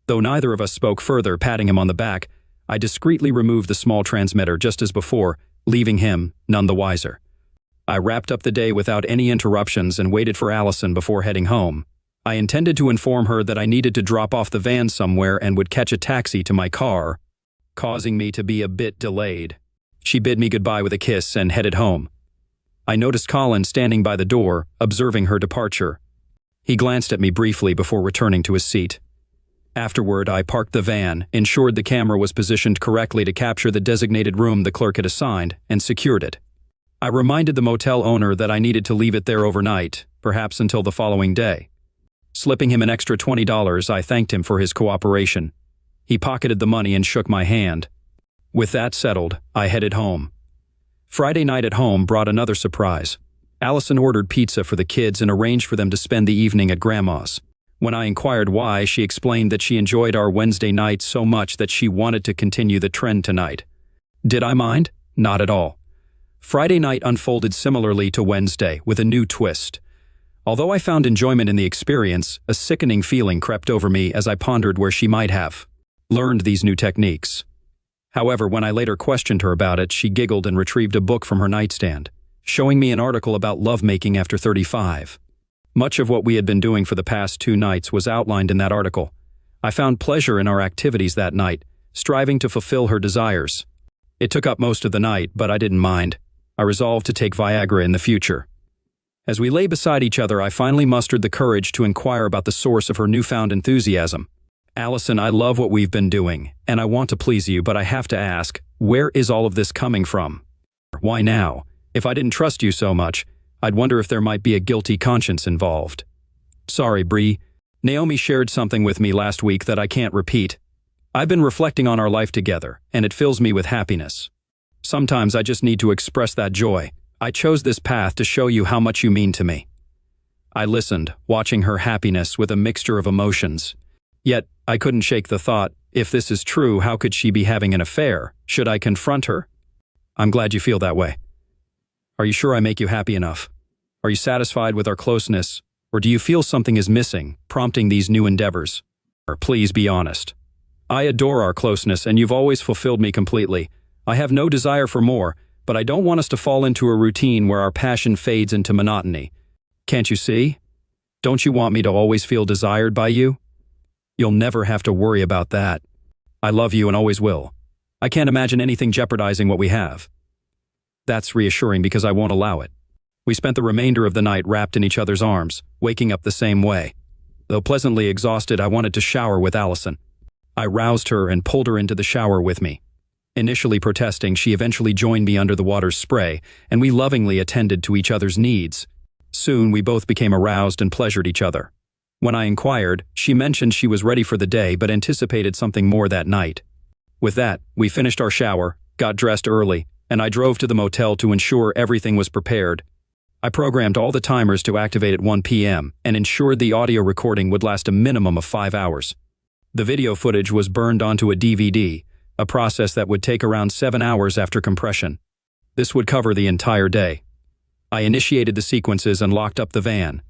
Though neither of us spoke further, patting him on the back, I discreetly removed the small transmitter just as before, leaving him none the wiser. I wrapped up the day without any interruptions and waited for Allison before heading home. I intended to inform her that I needed to drop off the van somewhere and would catch a taxi to my car, causing me to be a bit delayed. She bid me goodbye with a kiss and headed home. I noticed Colin standing by the door, observing her departure. He glanced at me briefly before returning to his seat. Afterward, I parked the van, ensured the camera was positioned correctly to capture the designated room the clerk had assigned, and secured it. I reminded the motel owner that I needed to leave it there overnight, perhaps until the following day. Slipping him an extra $20, I thanked him for his cooperation. He pocketed the money and shook my hand. With that settled, I headed home. Friday night at home brought another surprise. Allison ordered pizza for the kids and arranged for them to spend the evening at Grandma's. When I inquired why, she explained that she enjoyed our Wednesday night so much that she wanted to continue the trend tonight. Did I mind? Not at all. Friday night unfolded similarly to Wednesday, with a new twist. Although I found enjoyment in the experience, a sickening feeling crept over me as I pondered where she might have learned these new techniques. However, when I later questioned her about it, she giggled and retrieved a book from her nightstand, showing me an article about lovemaking after 35. Much of what we had been doing for the past 2 nights was outlined in that article. I found pleasure in our activities that night, striving to fulfill her desires. It took up most of the night, but I didn't mind. I resolved to take Viagra in the future. As we lay beside each other, I finally mustered the courage to inquire about the source of her newfound enthusiasm. "Allison, I love what we've been doing, and I want to please you, but I have to ask, where is all of this coming from? Why now? If I didn't trust you so much, I'd wonder if there might be a guilty conscience involved." "Sorry, Bree. Naomi shared something with me last week that I can't repeat. I've been reflecting on our life together, and it fills me with happiness. Sometimes I just need to express that joy. I chose this path to show you how much you mean to me." I listened, watching her happiness with a mixture of emotions. Yet, I couldn't shake the thought, if this is true, how could she be having an affair? Should I confront her? I'm glad you feel that way. Are you sure I make you happy enough? Are you satisfied with our closeness? Or do you feel something is missing, prompting these new endeavors? Or please be honest. I adore our closeness and you've always fulfilled me completely. I have no desire for more, but I don't want us to fall into a routine where our passion fades into monotony. Can't you see? Don't you want me to always feel desired by you? You'll never have to worry about that. I love you and always will. I can't imagine anything jeopardizing what we have. That's reassuring because I won't allow it. We spent the remainder of the night wrapped in each other's arms, waking up the same way. Though pleasantly exhausted, I wanted to shower with Allison. I roused her and pulled her into the shower with me. Initially protesting, she eventually joined me under the water's spray, and we lovingly attended to each other's needs. Soon, we both became aroused and pleasured each other. When I inquired, she mentioned she was ready for the day but anticipated something more that night. With that, we finished our shower, got dressed early, and I drove to the motel to ensure everything was prepared. I programmed all the timers to activate at 1 p.m. and ensured the audio recording would last a minimum of 5 hours. The video footage was burned onto a DVD, a process that would take around 7 hours after compression. This would cover the entire day. I initiated the sequences and locked up the van.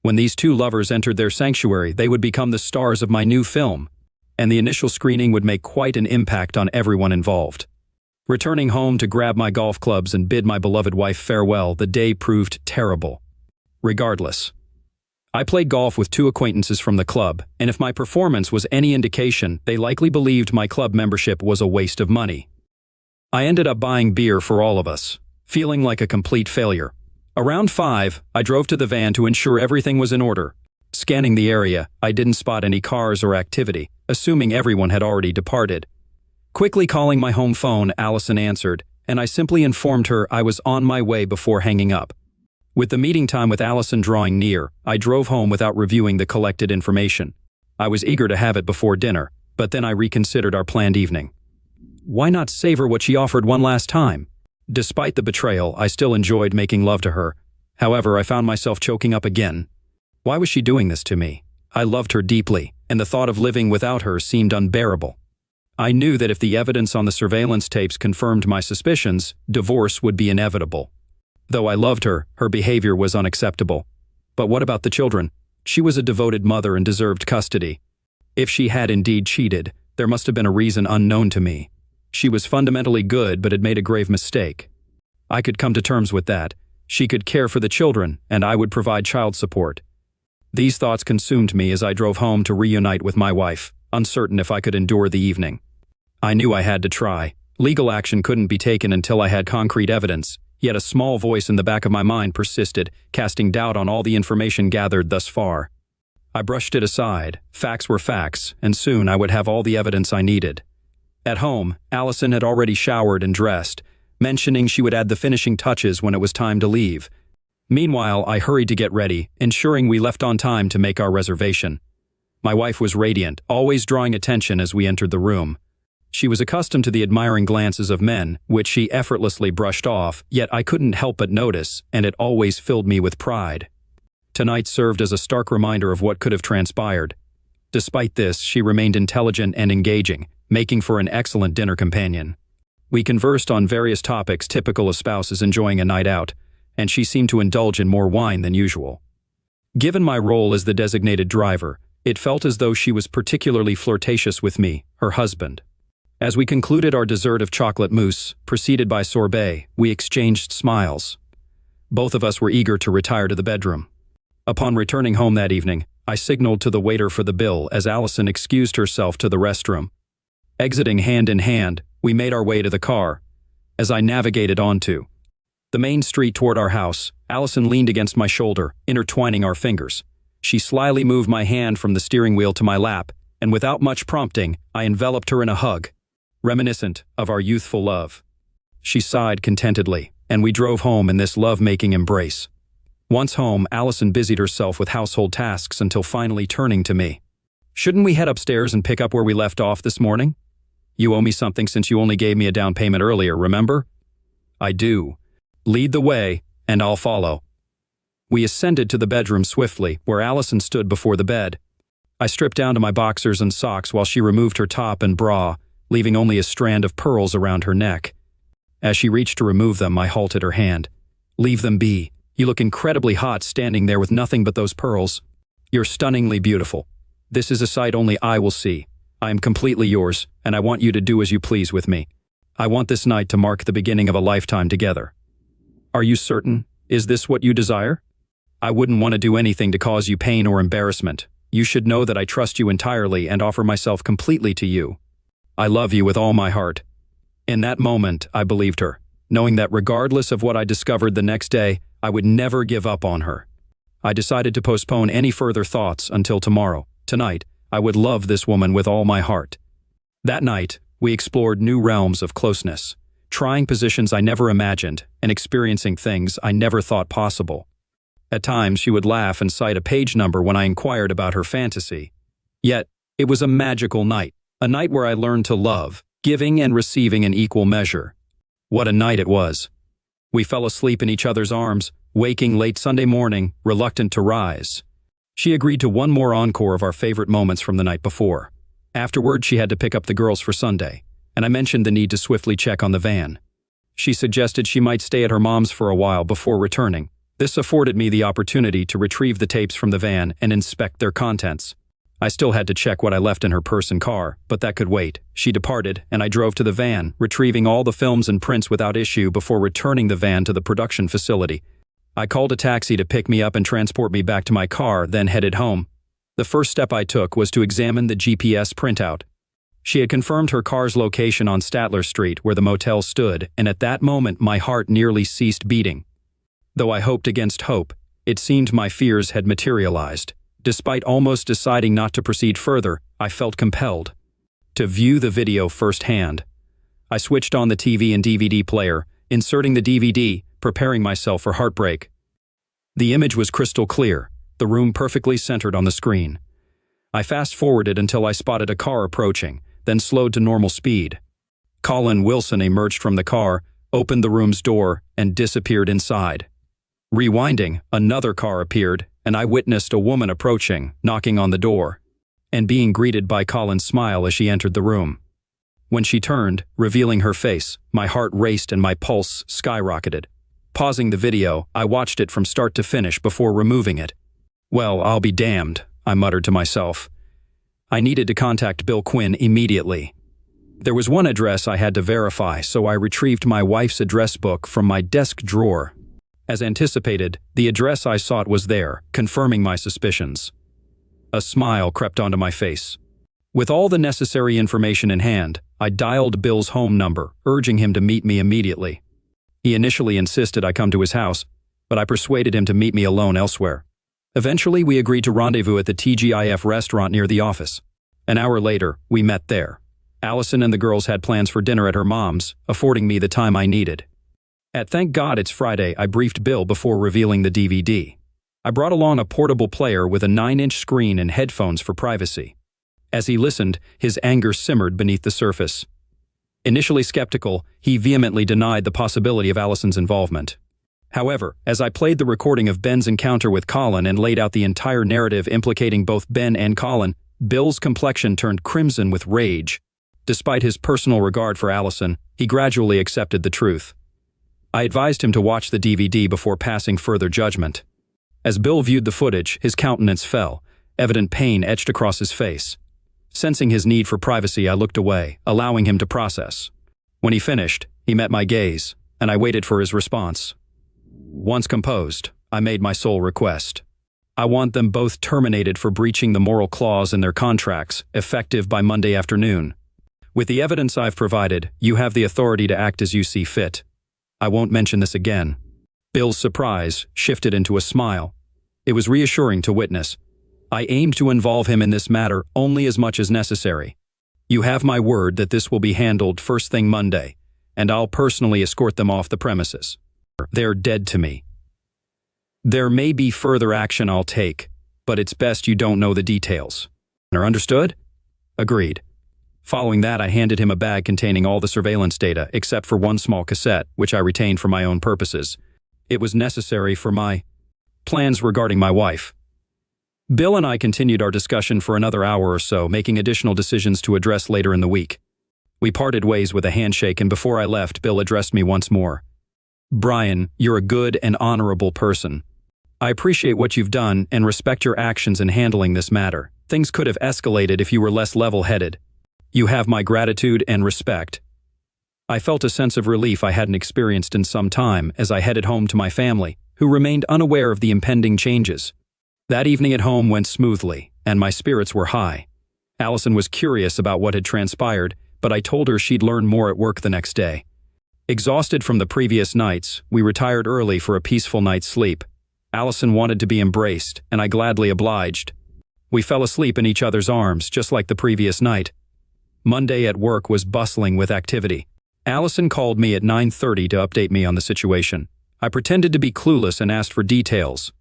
When these two lovers entered their sanctuary, they would become the stars of my new film, and the initial screening would make quite an impact on everyone involved. Returning home to grab my golf clubs and bid my beloved wife farewell, the day proved terrible. Regardless, I played golf with 2 acquaintances from the club, and if my performance was any indication, they likely believed my club membership was a waste of money. I ended up buying beer for all of us, feeling like a complete failure. Around 5, I drove to the van to ensure everything was in order. Scanning the area, I didn't spot any cars or activity, assuming everyone had already departed. Quickly calling my home phone, Allison answered, and I simply informed her I was on my way before hanging up. With the meeting time with Allison drawing near, I drove home without reviewing the collected information. I was eager to have it before dinner, but then I reconsidered our planned evening. Why not savor what she offered one last time? Despite the betrayal, I still enjoyed making love to her. However, I found myself choking up again. Why was she doing this to me? I loved her deeply, and the thought of living without her seemed unbearable. I knew that if the evidence on the surveillance tapes confirmed my suspicions, divorce would be inevitable. Though I loved her, her behavior was unacceptable. But what about the children? She was a devoted mother and deserved custody. If she had indeed cheated, there must have been a reason unknown to me. She was fundamentally good but had made a grave mistake. I could come to terms with that. She could care for the children, and I would provide child support. These thoughts consumed me as I drove home to reunite with my wife, uncertain if I could endure the evening. I knew I had to try. Legal action couldn't be taken until I had concrete evidence, yet a small voice in the back of my mind persisted, casting doubt on all the information gathered thus far. I brushed it aside. Facts were facts, and soon I would have all the evidence I needed. At home, Allison had already showered and dressed, mentioning she would add the finishing touches when it was time to leave. Meanwhile, I hurried to get ready, ensuring we left on time to make our reservation. My wife was radiant, always drawing attention as we entered the room. She was accustomed to the admiring glances of men, which she effortlessly brushed off, yet I couldn't help but notice, and it always filled me with pride. Tonight served as a stark reminder of what could have transpired. Despite this, she remained intelligent and engaging, making for an excellent dinner companion. We conversed on various topics typical of spouses enjoying a night out, and she seemed to indulge in more wine than usual. Given my role as the designated driver, it felt as though she was particularly flirtatious with me, her husband. As we concluded our dessert of chocolate mousse, preceded by sorbet, we exchanged smiles. Both of us were eager to retire to the bedroom. Upon returning home that evening, I signaled to the waiter for the bill as Allison excused herself to the restroom. Exiting hand in hand, we made our way to the car. As I navigated onto the main street toward our house, Allison leaned against my shoulder, intertwining our fingers. She slyly moved my hand from the steering wheel to my lap, and without much prompting, I enveloped her in a hug, reminiscent of our youthful love. She sighed contentedly, and we drove home in this love-making embrace. Once home, Allison busied herself with household tasks until finally turning to me. "Shouldn't we head upstairs and pick up where we left off this morning? You owe me something since you only gave me a down payment earlier, remember?" "I do. Lead the way, and I'll follow." We ascended to the bedroom swiftly, where Allison stood before the bed. I stripped down to my boxers and socks while she removed her top and bra, leaving only a strand of pearls around her neck. As she reached to remove them, I halted her hand. "Leave them be. You look incredibly hot standing there with nothing but those pearls. You're stunningly beautiful. This is a sight only I will see. I am completely yours, and I want you to do as you please with me. I want this night to mark the beginning of a lifetime together." "Are you certain? Is this what you desire?" "I wouldn't want to do anything to cause you pain or embarrassment. You should know that I trust you entirely and offer myself completely to you. I love you with all my heart." In that moment, I believed her, knowing that regardless of what I discovered the next day, I would never give up on her. I decided to postpone any further thoughts until tomorrow. Tonight, I would love this woman with all my heart. That night, we explored new realms of closeness, trying positions I never imagined and experiencing things I never thought possible. At times, she would laugh and cite a page number when I inquired about her fantasy. Yet, it was a magical night, a night where I learned to love, giving and receiving in equal measure. What a night it was. We fell asleep in each other's arms, waking late Sunday morning, reluctant to rise. She agreed to one more encore of our favorite moments from the night before. Afterward, she had to pick up the girls for Sunday, and I mentioned the need to swiftly check on the van. She suggested she might stay at her mom's for a while before returning. This afforded me the opportunity to retrieve the tapes from the van and inspect their contents. I still had to check what I left in her purse and car, but that could wait. She departed, and I drove to the van, retrieving all the films and prints without issue before returning the van to the production facility. I called a taxi to pick me up and transport me back to my car, then headed home. The first step I took was to examine the GPS printout. She had confirmed her car's location on Statler Street, where the motel stood, and at that moment my heart nearly ceased beating. Though I hoped against hope, it seemed my fears had materialized. Despite almost deciding not to proceed further, I felt compelled to view the video firsthand. I switched on the TV and DVD player, inserting the DVD, preparing myself for heartbreak. The image was crystal clear, the room perfectly centered on the screen. I fast-forwarded until I spotted a car approaching, then slowed to normal speed. Colin Wilson emerged from the car, opened the room's door, and disappeared inside. Rewinding, another car appeared, and I witnessed a woman approaching, knocking on the door, and being greeted by Colin's smile as she entered the room. When she turned, revealing her face, my heart raced and my pulse skyrocketed. Pausing the video, I watched it from start to finish before removing it. "Well, I'll be damned," I muttered to myself. I needed to contact Bill Quinn immediately. There was one address I had to verify, so I retrieved my wife's address book from my desk drawer. As anticipated, the address I sought was there, confirming my suspicions. A smile crept onto my face. With all the necessary information in hand, I dialed Bill's home number, urging him to meet me immediately. He initially insisted I come to his house, but I persuaded him to meet me alone elsewhere. Eventually, we agreed to rendezvous at the TGIF restaurant near the office. An hour later, we met there. Allison and the girls had plans for dinner at her mom's, affording me the time I needed. At Thank God It's Friday, I briefed Bill before revealing the DVD. I brought along a portable player with a 9-inch screen and headphones for privacy. As he listened, his anger simmered beneath the surface. Initially skeptical, he vehemently denied the possibility of Allison's involvement. However, as I played the recording of Ben's encounter with Colin and laid out the entire narrative implicating both Ben and Colin, Bill's complexion turned crimson with rage. Despite his personal regard for Allison, he gradually accepted the truth. I advised him to watch the DVD before passing further judgment. As Bill viewed the footage, his countenance fell, evident pain etched across his face. Sensing his need for privacy, I looked away, allowing him to process. When he finished, he met my gaze, and I waited for his response. Once composed, I made my sole request. I want them both terminated for breaching the moral clause in their contracts, effective by Monday afternoon. With the evidence I've provided, you have the authority to act as you see fit. I won't mention this again. Bill's surprise shifted into a smile. It was reassuring to witness. I aimed to involve him in this matter only as much as necessary. You have my word that this will be handled first thing Monday, and I'll personally escort them off the premises. They're dead to me. There may be further action I'll take, but it's best you don't know the details. Understood? Agreed. Following that, I handed him a bag containing all the surveillance data, except for one small cassette, which I retained for my own purposes. It was necessary for my plans regarding my wife. Bill and I continued our discussion for another hour or so, making additional decisions to address later in the week. We parted ways with a handshake, and before I left, Bill addressed me once more. "Brian, you're a good and honorable person. I appreciate what you've done and respect your actions in handling this matter. Things could have escalated if you were less level-headed. You have my gratitude and respect." I felt a sense of relief I hadn't experienced in some time as I headed home to my family, who remained unaware of the impending changes. That evening at home went smoothly, and my spirits were high. Allison was curious about what had transpired, but I told her she'd learn more at work the next day. Exhausted from the previous nights, we retired early for a peaceful night's sleep. Allison wanted to be embraced, and I gladly obliged. We fell asleep in each other's arms, just like the previous night. Monday at work was bustling with activity. Allison called me at 9:30 to update me on the situation. I pretended to be clueless and asked for details.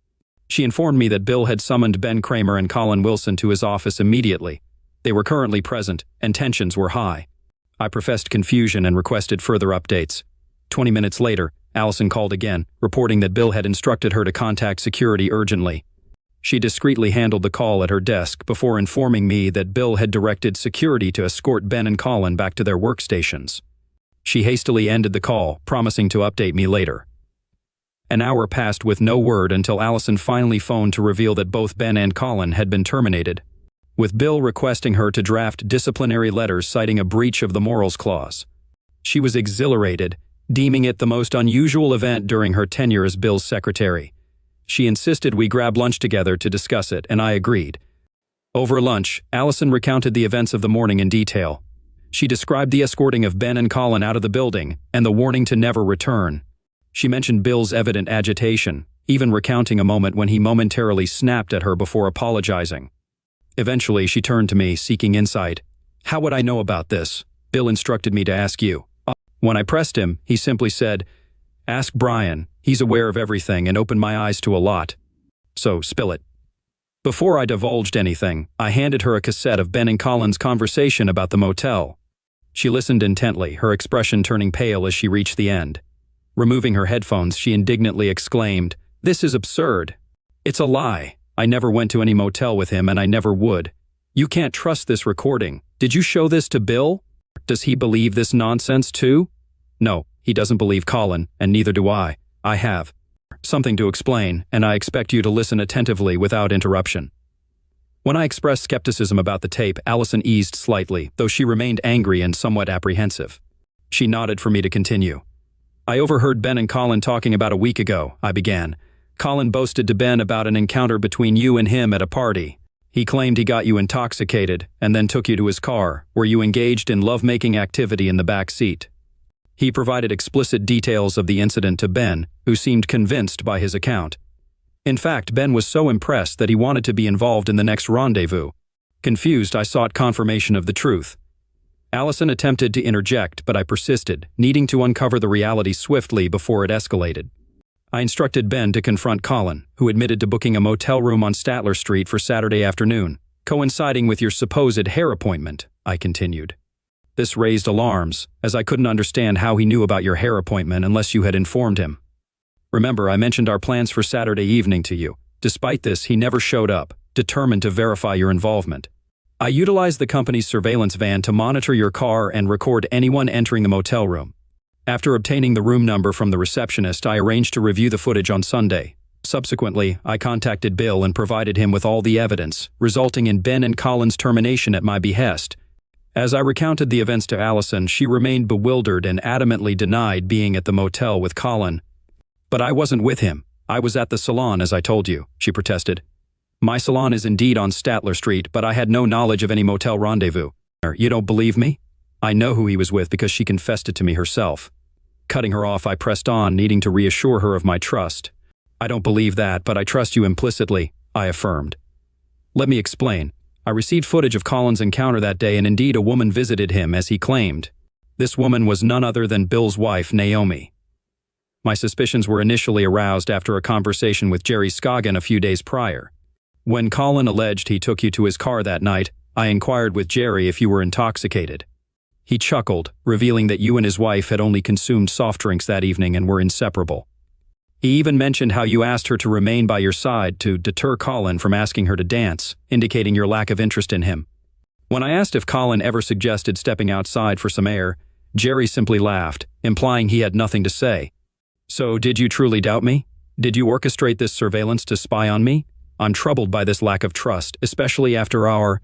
She informed me that Bill had summoned Ben Kramer and Colin Wilson to his office immediately. They were currently present, and tensions were high. I professed confusion and requested further updates. 20 minutes later, Allison called again, reporting that Bill had instructed her to contact security urgently. She discreetly handled the call at her desk before informing me that Bill had directed security to escort Ben and Colin back to their workstations. She hastily ended the call, promising to update me later. An hour passed with no word until Allison finally phoned to reveal that both Ben and Colin had been terminated, with Bill requesting her to draft disciplinary letters citing a breach of the morals clause. She was exhilarated, deeming it the most unusual event during her tenure as Bill's secretary. She insisted we grab lunch together to discuss it, and I agreed. Over lunch, Allison recounted the events of the morning in detail. She described the escorting of Ben and Colin out of the building and the warning to never return. She mentioned Bill's evident agitation, even recounting a moment when he momentarily snapped at her before apologizing. Eventually, she turned to me, seeking insight. "How would I know about this? Bill instructed me to ask you." When I pressed him, he simply said, "Ask Brian. He's aware of everything and opened my eyes to a lot. So, spill it." Before I divulged anything, I handed her a cassette of Ben and Colin's conversation about the motel. She listened intently, her expression turning pale as she reached the end. Removing her headphones, she indignantly exclaimed, "This is absurd. It's a lie. I never went to any motel with him and I never would. You can't trust this recording. Did you show this to Bill? Does he believe this nonsense too?" "No, he doesn't believe Colin, and neither do I. I have something to explain, and I expect you to listen attentively without interruption." When I expressed skepticism about the tape, Allison eased slightly, though she remained angry and somewhat apprehensive. She nodded for me to continue. "I overheard Ben and Colin talking about a week ago," I began. "Colin boasted to Ben about an encounter between you and him at a party. He claimed he got you intoxicated and then took you to his car, where you engaged in lovemaking activity in the back seat. He provided explicit details of the incident to Ben, who seemed convinced by his account. In fact, Ben was so impressed that he wanted to be involved in the next rendezvous. Confused, I sought confirmation of the truth. Allison attempted to interject, but I persisted, needing to uncover the reality swiftly before it escalated. I instructed Ben to confront Colin, who admitted to booking a motel room on Statler Street for Saturday afternoon, coinciding with your supposed hair appointment, I continued. This raised alarms, as I couldn't understand how he knew about your hair appointment unless you had informed him. Remember, I mentioned our plans for Saturday evening to you. Despite this, he never showed up, determined to verify your involvement. I utilized the company's surveillance van to monitor your car and record anyone entering the motel room. After obtaining the room number from the receptionist, I arranged to review the footage on Sunday. Subsequently, I contacted Bill and provided him with all the evidence, resulting in Ben and Colin's termination at my behest. As I recounted the events to Allison, she remained bewildered and adamantly denied being at the motel with Colin. "But I wasn't with him. I was at the salon, as I told you," she protested. "My salon is indeed on Statler Street, but I had no knowledge of any motel rendezvous." "You don't believe me?" "I know who he was with because she confessed it to me herself." Cutting her off, I pressed on, needing to reassure her of my trust. "I don't believe that, but I trust you implicitly," I affirmed. "Let me explain. I received footage of Colin's encounter that day, and indeed a woman visited him, as he claimed. This woman was none other than Bill's wife, Naomi. My suspicions were initially aroused after a conversation with Jerry Scoggin a few days prior. When Colin alleged he took you to his car that night, I inquired with Jerry if you were intoxicated. He chuckled, revealing that you and his wife had only consumed soft drinks that evening and were inseparable. He even mentioned how you asked her to remain by your side to deter Colin from asking her to dance, indicating your lack of interest in him. When I asked if Colin ever suggested stepping outside for some air, Jerry simply laughed, implying he had nothing to say. So, did you truly doubt me? Did you orchestrate this surveillance to spy on me? I'm troubled by this lack of trust, especially after our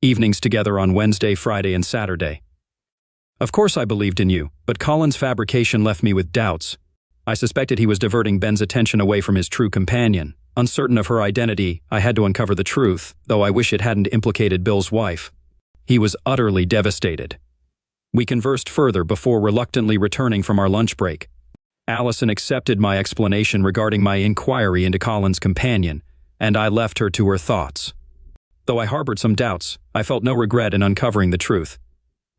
evenings together on Wednesday, Friday, and Saturday. Of course I believed in you, but Colin's fabrication left me with doubts. I suspected he was diverting Ben's attention away from his true companion. Uncertain of her identity, I had to uncover the truth, though I wish it hadn't implicated Bill's wife. He was utterly devastated. We conversed further before reluctantly returning from our lunch break. Allison accepted my explanation regarding my inquiry into Colin's companion, and I left her to her thoughts. Though I harbored some doubts, I felt no regret in uncovering the truth.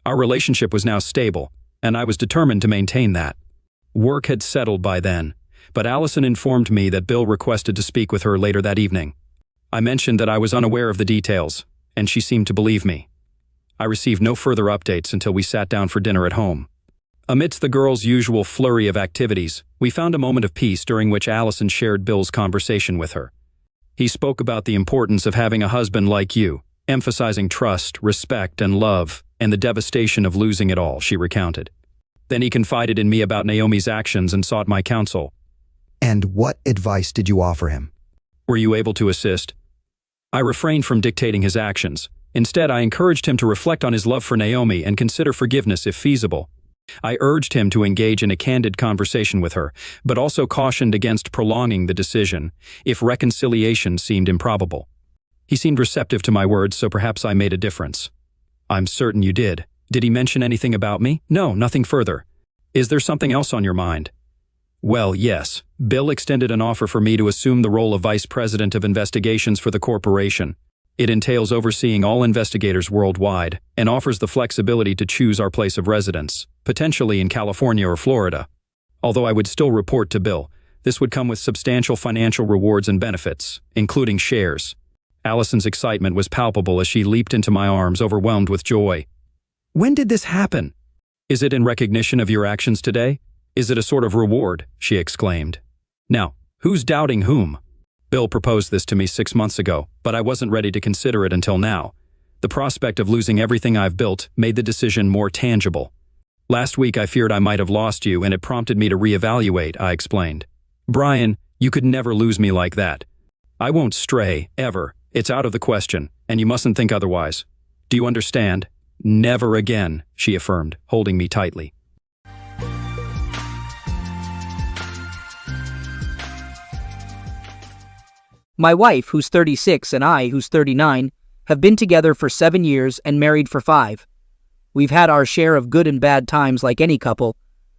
Our relationship was now stable, and I was determined to maintain that. Work had settled by then, but Allison informed me that Bill requested to speak with her later that evening. I mentioned that I was unaware of the details, and she seemed to believe me. I received no further updates until we sat down for dinner at home. Amidst the girls' usual flurry of activities, we found a moment of peace during which Allison shared Bill's conversation with her. He spoke about the importance of having a husband like you, emphasizing trust, respect, and love, and the devastation of losing it all, she recounted. Then he confided in me about Naomi's actions and sought my counsel. And what advice did you offer him? Were you able to assist? I refrained from dictating his actions. Instead, I encouraged him to reflect on his love for Naomi and consider forgiveness if feasible. I urged him to engage in a candid conversation with her, but also cautioned against prolonging the decision if reconciliation seemed improbable. He seemed receptive to my words, so perhaps I made a difference. I'm certain you did. Did he mention anything about me? No, nothing further. Is there something else on your mind? Well, yes. Bill extended an offer for me to assume the role of Vice President of Investigations for the corporation. It entails overseeing all investigators worldwide and offers the flexibility to choose our place of residence, potentially in California or Florida. Although I would still report to Bill, this would come with substantial financial rewards and benefits, including shares. Allison's excitement was palpable as she leaped into my arms, overwhelmed with joy. When did this happen? Is it in recognition of your actions today? Is it a sort of reward? She exclaimed. Now, who's doubting whom? Bill proposed this to me 6 months ago, but I wasn't ready to consider it until now. The prospect of losing everything I've built made the decision more tangible. Last week I feared I might have lost you, and it prompted me to reevaluate, I explained. Brian, you could never lose me like that. I won't stray, ever. It's out of the question, and you mustn't think otherwise. Do you understand? Never again, she affirmed, holding me tightly. My wife, who's 36, and I, who's 39, have been together for 7 years and married for 5. We've had our share of good and bad times like any couple,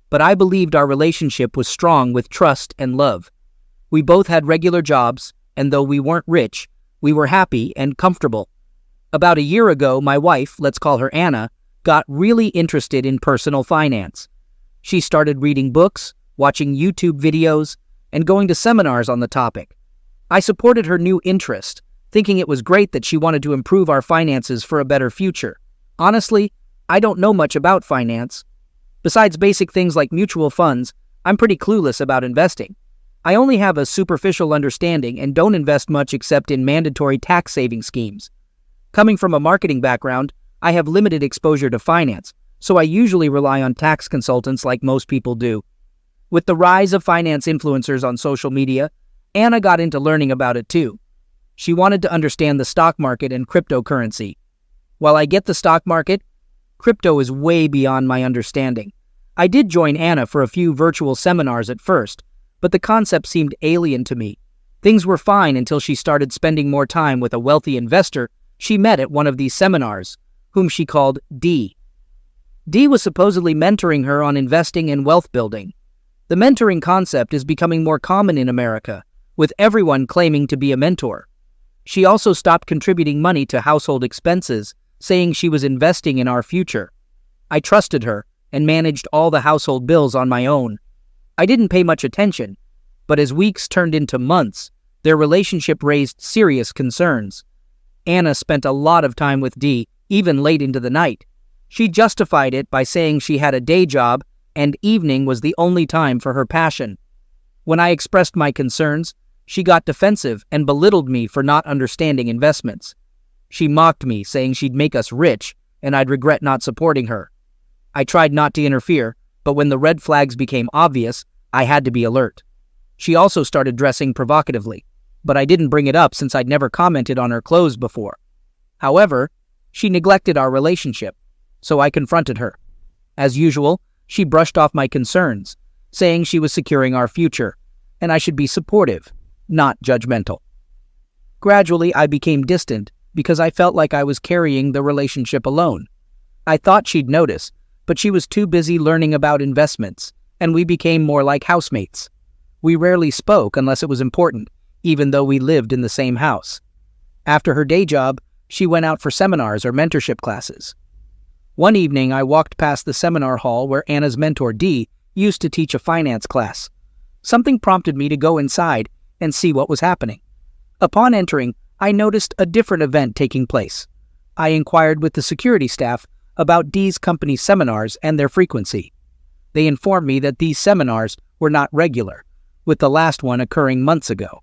but I believed our relationship was strong with trust and love. We both had regular jobs, and though we weren't rich, we were happy and comfortable. About a year ago, my wife, let's call her Anna, got really interested in personal finance. She started reading books, watching YouTube videos, and going to seminars on the topic. I supported her new interest, thinking it was great that she wanted to improve our finances for a better future. Honestly, I don't know much about finance. Besides basic things like mutual funds, I'm pretty clueless about investing. I only have a superficial understanding and don't invest much except in mandatory tax-saving schemes. Coming from a marketing background, I have limited exposure to finance, so I usually rely on tax consultants like most people do. With the rise of finance influencers on social media, Anna got into learning about it too. She wanted to understand the stock market and cryptocurrency. While I get the stock market, crypto is way beyond my understanding. I did join Anna for a few virtual seminars at first, but the concept seemed alien to me. Things were fine until she started spending more time with a wealthy investor she met at one of these seminars, whom she called D. D was supposedly mentoring her on investing and wealth building. The mentoring concept is becoming more common in America, with everyone claiming to be a mentor. She also stopped contributing money to household expenses, saying she was investing in our future. I trusted her and managed all the household bills on my own. I didn't pay much attention, but as weeks turned into months, their relationship raised serious concerns. Anna spent a lot of time with Dee, even late into the night. She justified it by saying she had a day job and evening was the only time for her passion. When I expressed my concerns, she got defensive and belittled me for not understanding investments. She mocked me, saying she'd make us rich and I'd regret not supporting her. I tried not to interfere, but when the red flags became obvious, I had to be alert. She also started dressing provocatively, but I didn't bring it up since I'd never commented on her clothes before. However, she neglected our relationship, so I confronted her. As usual, she brushed off my concerns, saying she was securing our future, and I should be supportive, not judgmental. Gradually, I became distant because I felt like I was carrying the relationship alone. I thought she'd notice, but she was too busy learning about investments, and we became more like housemates. We rarely spoke unless it was important, even though we lived in the same house. After her day job, she went out for seminars or mentorship classes. One evening, I walked past the seminar hall where Anna's mentor, Dee, used to teach a finance class. Something prompted me to go inside and see what was happening. Upon entering, I noticed a different event taking place. I inquired with the security staff about Dee's company seminars and their frequency. They informed me that these seminars were not regular, with the last one occurring months ago.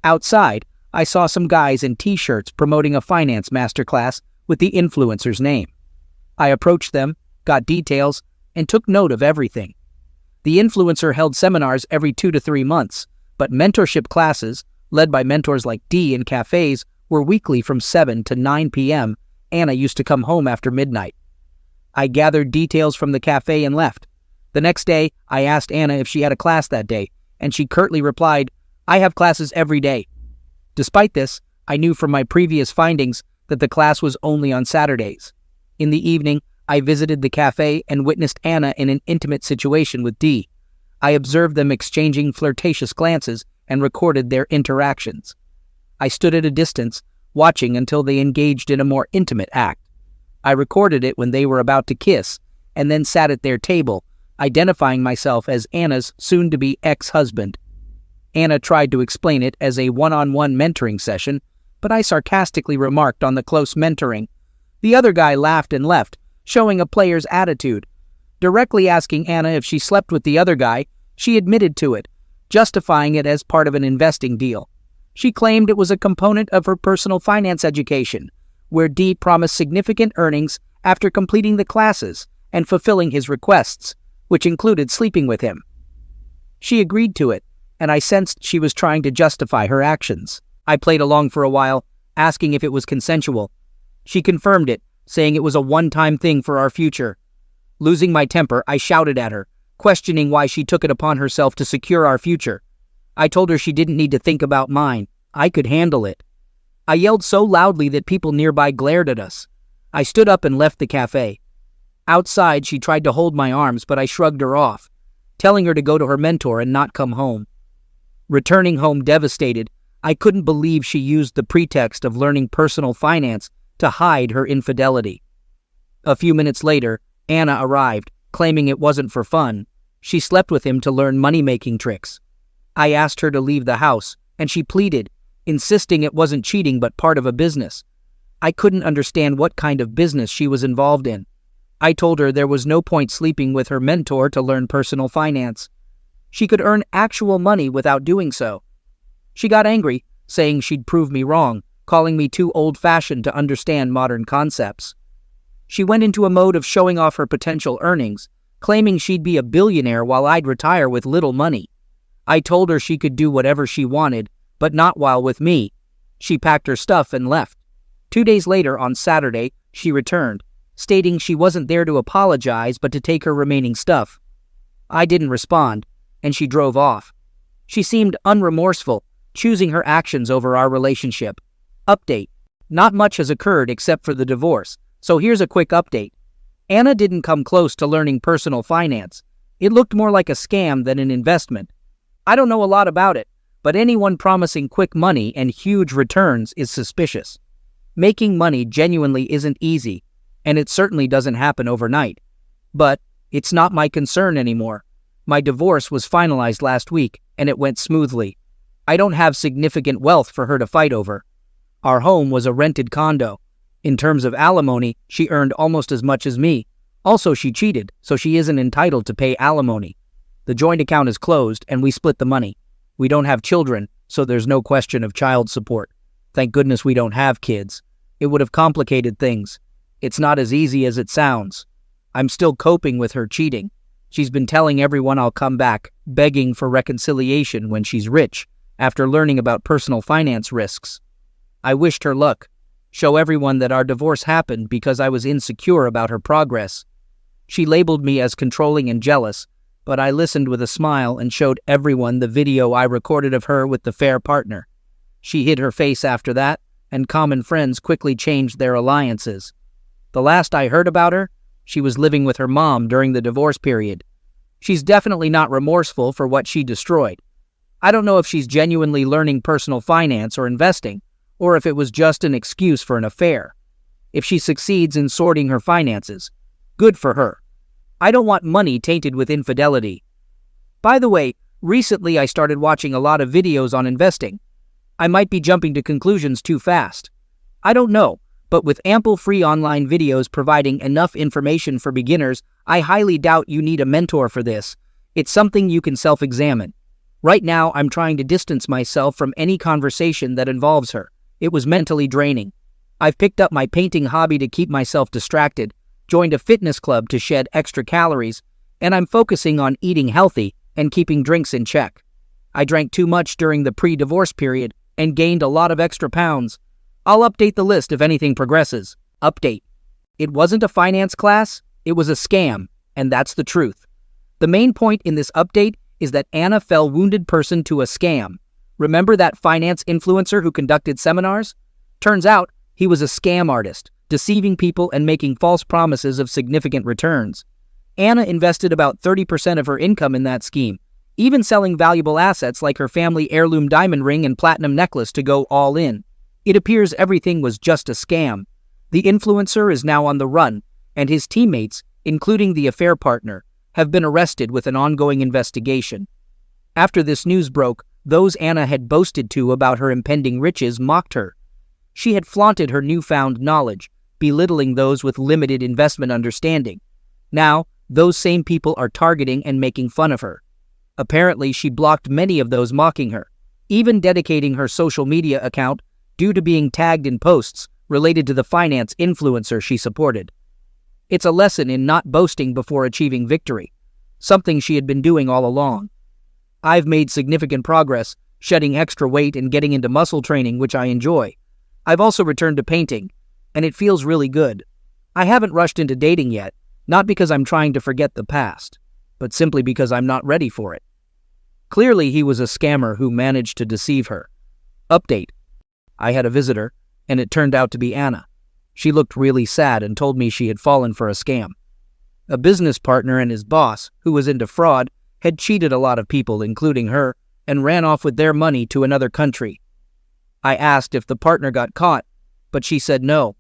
Outside, I saw some guys in t-shirts promoting a finance masterclass with the influencer's name. I approached them, got details, and took note of everything. The influencer held seminars every 2 to 3 months, but mentorship classes, led by mentors like Dee in cafes, were weekly from 7 to 9 p.m. Anna used to come home after midnight. I gathered details from the cafe and left. The next day, I asked Anna if she had a class that day, and she curtly replied, "I have classes every day." Despite this, I knew from my previous findings that the class was only on Saturdays. In the evening, I visited the cafe and witnessed Anna in an intimate situation with Dee. I observed them exchanging flirtatious glances and recorded their interactions. I stood at a distance, watching until they engaged in a more intimate act. I recorded it when they were about to kiss, and then sat at their table, identifying myself as Anna's soon-to-be ex-husband. Anna tried to explain it as a one-on-one mentoring session, but I sarcastically remarked on the close mentoring. The other guy laughed and left, showing a player's attitude. Directly asking Anna if she slept with the other guy, she admitted to it, justifying it as part of an investing deal. She claimed it was a component of her personal finance education, where Dee promised significant earnings after completing the classes and fulfilling his requests, which included sleeping with him. She agreed to it, and I sensed she was trying to justify her actions. I played along for a while, asking if it was consensual. She confirmed it, saying it was a one-time thing for our future. Losing my temper, I shouted at her, questioning why she took it upon herself to secure our future. I told her she didn't need to think about mine. I could handle it. I yelled so loudly that people nearby glared at us. I stood up and left the cafe. Outside, she tried to hold my arms, but I shrugged her off, telling her to go to her mentor and not come home. Returning home devastated, I couldn't believe she used the pretext of learning personal finance to hide her infidelity. A few minutes later, Anna arrived, claiming it wasn't for fun. She slept with him to learn money-making tricks. I asked her to leave the house, and she pleaded, insisting it wasn't cheating but part of a business. I couldn't understand what kind of business she was involved in. I told her there was no point sleeping with her mentor to learn personal finance. She could earn actual money without doing so. She got angry, saying she'd prove me wrong, calling me too old-fashioned to understand modern concepts. She went into a mode of showing off her potential earnings, claiming she'd be a billionaire while I'd retire with little money. I told her she could do whatever she wanted, but not while with me. She packed her stuff and left. 2 days later, on Saturday, she returned, stating she wasn't there to apologize but to take her remaining stuff. I didn't respond, and she drove off. She seemed unremorseful, choosing her actions over our relationship. Update. Not much has occurred except for the divorce, so here's a quick update. Anna didn't come close to learning personal finance. It looked more like a scam than an investment. I don't know a lot about it, but anyone promising quick money and huge returns is suspicious. Making money genuinely isn't easy, and it certainly doesn't happen overnight. But it's not my concern anymore. My divorce was finalized last week, and it went smoothly. I don't have significant wealth for her to fight over. Our home was a rented condo. In terms of alimony, she earned almost as much as me. Also, she cheated, so she isn't entitled to pay alimony. The joint account is closed and we split the money. We don't have children, so there's no question of child support. Thank goodness we don't have kids. It would have complicated things. It's not as easy as it sounds. I'm still coping with her cheating. She's been telling everyone I'll come back, begging for reconciliation when she's rich, after learning about personal finance risks. I wished her luck. Show everyone that our divorce happened because I was insecure about her progress. She labeled me as controlling and jealous, but I listened with a smile and showed everyone the video I recorded of her with the fair partner. She hid her face after that, and common friends quickly changed their alliances. The last I heard about her, she was living with her mom during the divorce period. She's definitely not remorseful for what she destroyed. I don't know if she's genuinely learning personal finance or investing, or if it was just an excuse for an affair. If she succeeds in sorting her finances, good for her. I don't want money tainted with infidelity. By the way, recently I started watching a lot of videos on investing. I might be jumping to conclusions too fast. I don't know, but with ample free online videos providing enough information for beginners, I highly doubt you need a mentor for this. It's something you can self-examine. Right now, I'm trying to distance myself from any conversation that involves her. It was mentally draining. I've picked up my painting hobby to keep myself distracted, joined a fitness club to shed extra calories, and I'm focusing on eating healthy and keeping drinks in check. I drank too much during the pre-divorce period and gained a lot of extra pounds. I'll update the list if anything progresses. Update. It wasn't a finance class, it was a scam, and that's the truth. The main point in this update is that Anna fell wounded person to a scam. Remember that finance influencer who conducted seminars? Turns out, he was a scam artist, deceiving people and making false promises of significant returns. Anna invested about 30% of her income in that scheme, even selling valuable assets like her family heirloom diamond ring and platinum necklace to go all in. It appears everything was just a scam. The influencer is now on the run, and his teammates, including the affair partner, have been arrested with an ongoing investigation. After this news broke, those Anna had boasted to about her impending riches mocked her. She had flaunted her newfound knowledge, belittling those with limited investment understanding. Now, those same people are targeting and making fun of her. Apparently, she blocked many of those mocking her, even dedicating her social media account due to being tagged in posts related to the finance influencer she supported. It's a lesson in not boasting before achieving victory, something she had been doing all along. I've made significant progress, shedding extra weight and getting into muscle training, which I enjoy. I've also returned to painting, and it feels really good. I haven't rushed into dating yet, not because I'm trying to forget the past, but simply because I'm not ready for it. Clearly, he was a scammer who managed to deceive her. Update. I had a visitor, and it turned out to be Anna. She looked really sad and told me she had fallen for a scam. A business partner and his boss, who was into fraud, had cheated a lot of people, including her, and ran off with their money to another country. I asked if the partner got caught, but she said no.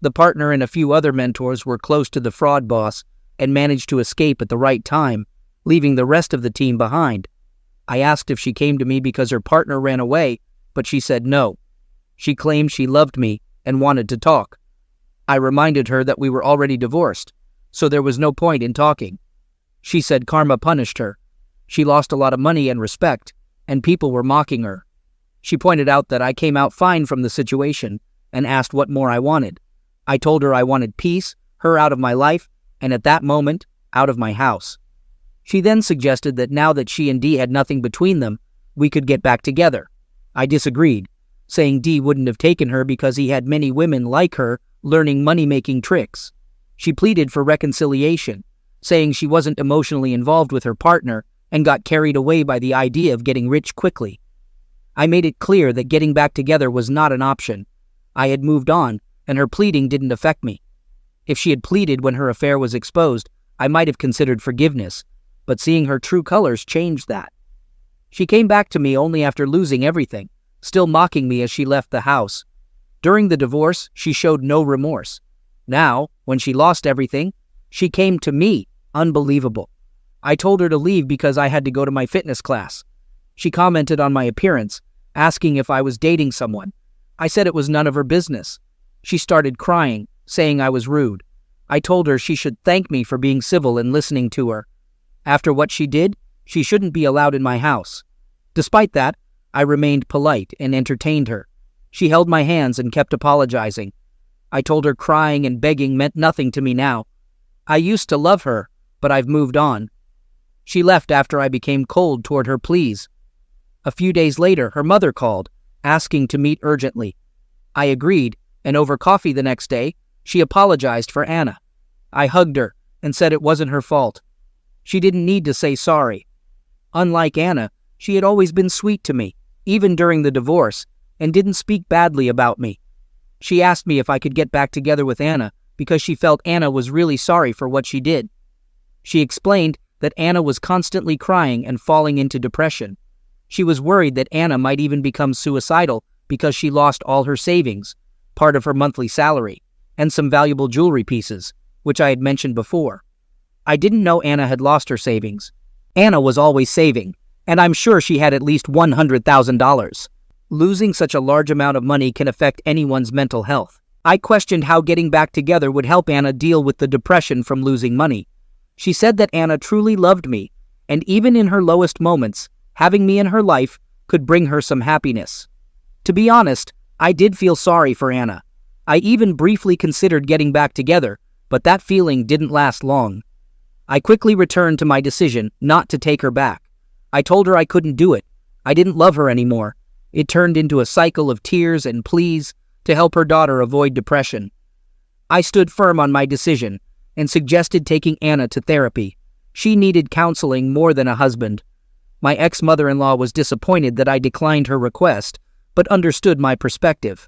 The partner and a few other mentors were close to the fraud boss and managed to escape at the right time, leaving the rest of the team behind. I asked if she came to me because her partner ran away, but she said no. She claimed she loved me and wanted to talk. I reminded her that we were already divorced, so there was no point in talking. She said karma punished her. She lost a lot of money and respect, and people were mocking her. She pointed out that I came out fine from the situation and asked what more I wanted. I told her I wanted peace, her out of my life, and at that moment, out of my house. She then suggested that now that she and Dee had nothing between them, we could get back together. I disagreed, saying Dee wouldn't have taken her because he had many women like her learning money-making tricks. She pleaded for reconciliation, saying she wasn't emotionally involved with her partner and got carried away by the idea of getting rich quickly. I made it clear that getting back together was not an option. I had moved on, and her pleading didn't affect me. If she had pleaded when her affair was exposed, I might have considered forgiveness, but seeing her true colors changed that. She came back to me only after losing everything, still mocking me as she left the house. During the divorce, she showed no remorse. Now, when she lost everything, she came to me. Unbelievable. I told her to leave because I had to go to my fitness class. She commented on my appearance, asking if I was dating someone. I said it was none of her business. She started crying, saying I was rude. I told her she should thank me for being civil and listening to her. After what she did, she shouldn't be allowed in my house. Despite that, I remained polite and entertained her. She held my hands and kept apologizing. I told her crying and begging meant nothing to me now. I used to love her, but I've moved on. She left after I became cold toward her pleas. A few days later, her mother called, asking to meet urgently. I agreed, and over coffee the next day, she apologized for Anna. I hugged her and said it wasn't her fault. She didn't need to say sorry. Unlike Anna, she had always been sweet to me, even during the divorce, and didn't speak badly about me. She asked me if I could get back together with Anna because she felt Anna was really sorry for what she did. She explained that Anna was constantly crying and falling into depression. She was worried that Anna might even become suicidal because she lost all her savings, part of her monthly salary, and some valuable jewelry pieces, which I had mentioned before. I didn't know Anna had lost her savings. Anna was always saving, and I'm sure she had at least $100,000. Losing such a large amount of money can affect anyone's mental health. I questioned how getting back together would help Anna deal with the depression from losing money. She said that Anna truly loved me, and even in her lowest moments, having me in her life could bring her some happiness. To be honest, I did feel sorry for Anna. I even briefly considered getting back together, but that feeling didn't last long. I quickly returned to my decision not to take her back. I told her I couldn't do it. I didn't love her anymore. It turned into a cycle of tears and pleas to help her daughter avoid depression. I stood firm on my decision and suggested taking Anna to therapy. She needed counseling more than a husband. My ex-mother-in-law was disappointed that I declined her request, but understood my perspective.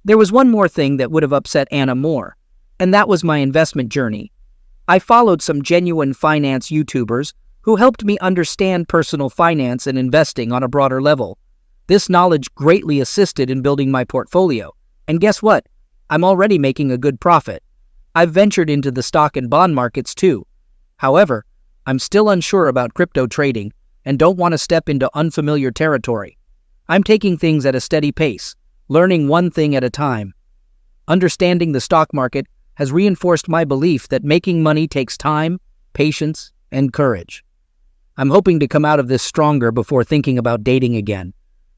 There was one more thing that would have upset Anna more, and that was my investment journey. I followed some genuine finance YouTubers who helped me understand personal finance and investing on a broader level. This knowledge greatly assisted in building my portfolio. And guess what? I'm already making a good profit. I've ventured into the stock and bond markets too. However, I'm still unsure about crypto trading and don't want to step into unfamiliar territory. I'm taking things at a steady pace, learning one thing at a time. Understanding the stock market has reinforced my belief that making money takes time, patience, and courage. I'm hoping to come out of this stronger before thinking about dating again.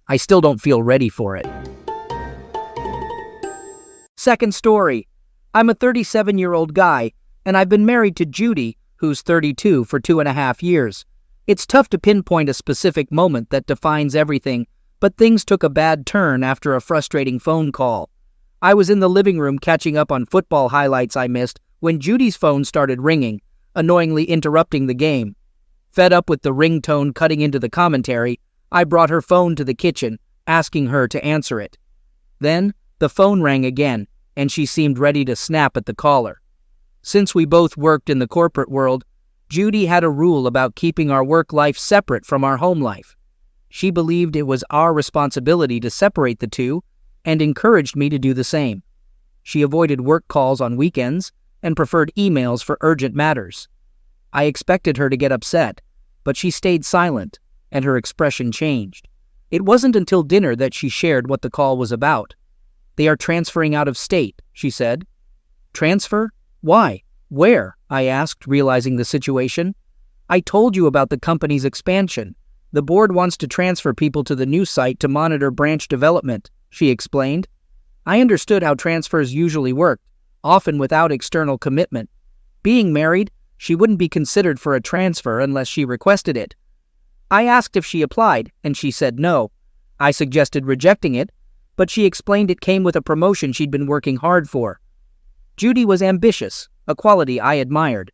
I still don't feel ready for it. Second story. I'm a 37-year-old guy, and I've been married to Judy, who's 32, for 2.5 years. It's tough to pinpoint a specific moment that defines everything, but things took a bad turn after a frustrating phone call. I was in the living room catching up on football highlights I missed when Judy's phone started ringing, annoyingly interrupting the game. Fed up with the ringtone cutting into the commentary, I brought her phone to the kitchen, asking her to answer it. Then, the phone rang again, and she seemed ready to snap at the caller. Since we both worked in the corporate world, Judy had a rule about keeping our work life separate from our home life. She believed it was our responsibility to separate the two and encouraged me to do the same. She avoided work calls on weekends and preferred emails for urgent matters. I expected her to get upset, but she stayed silent, and her expression changed. It wasn't until dinner that she shared what the call was about. "They are transferring out of state," she said. "Transfer? Why? Where?" I asked, realizing the situation. "I told you about the company's expansion. The board wants to transfer people to the new site to monitor branch development," she explained. I understood how transfers usually worked, often without external commitment. Being married, she wouldn't be considered for a transfer unless she requested it. I asked if she applied, and she said no. I suggested rejecting it, but she explained it came with a promotion she'd been working hard for. Judy was ambitious, a quality I admired.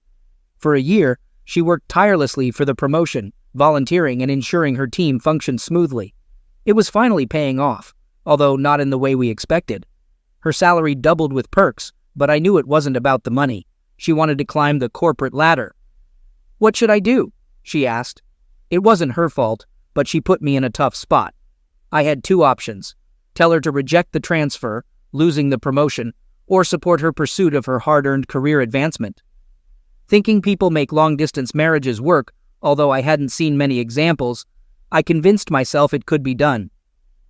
For a year, she worked tirelessly for the promotion, volunteering and ensuring her team functioned smoothly. It was finally paying off, although not in the way we expected. Her salary doubled with perks, but I knew it wasn't about the money. She wanted to climb the corporate ladder. "What should I do?" she asked. It wasn't her fault, but she put me in a tough spot. I had two options: tell her to reject the transfer, losing the promotion, or support her pursuit of her hard-earned career advancement. Thinking people make long-distance marriages work, although I hadn't seen many examples, I convinced myself it could be done.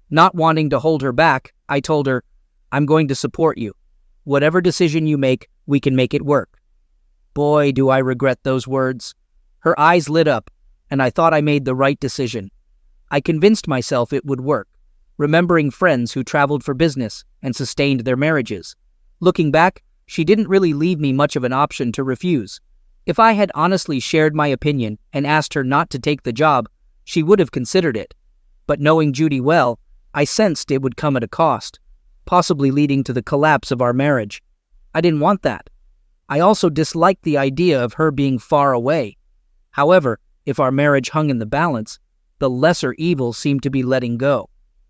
Not wanting to hold her back, I told her, "I'm going to support you. Whatever decision you make, we can make it work." Boy, do I regret those words. Her eyes lit up, and I thought I made the right decision. I convinced myself it would work, remembering friends who traveled for business and sustained their marriages. Looking back, she didn't really leave me much of an option to refuse. If I had honestly shared my opinion and asked her not to take the job, she would have considered it. But knowing Judy well, I sensed it would come at a cost, possibly leading to the collapse of our marriage. I didn't want that. I also disliked the idea of her being far away. However, if our marriage hung in the balance, the lesser evil seemed to be letting go.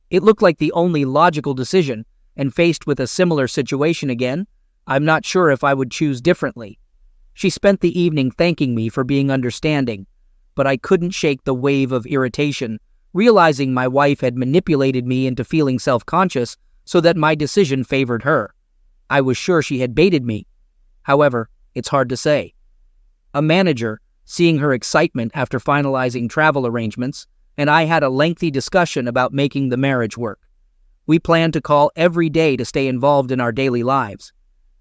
It looked like the only logical decision, and faced with a similar situation again, I'm not sure if I would choose differently. She spent the evening thanking me for being understanding, but I couldn't shake the wave of irritation, realizing my wife had manipulated me into feeling self-conscious so that my decision favored her. I was sure she had baited me. However, it's hard to say. A manager, seeing her excitement after finalizing travel arrangements, and I had a lengthy discussion about making the marriage work. We planned to call every day to stay involved in our daily lives.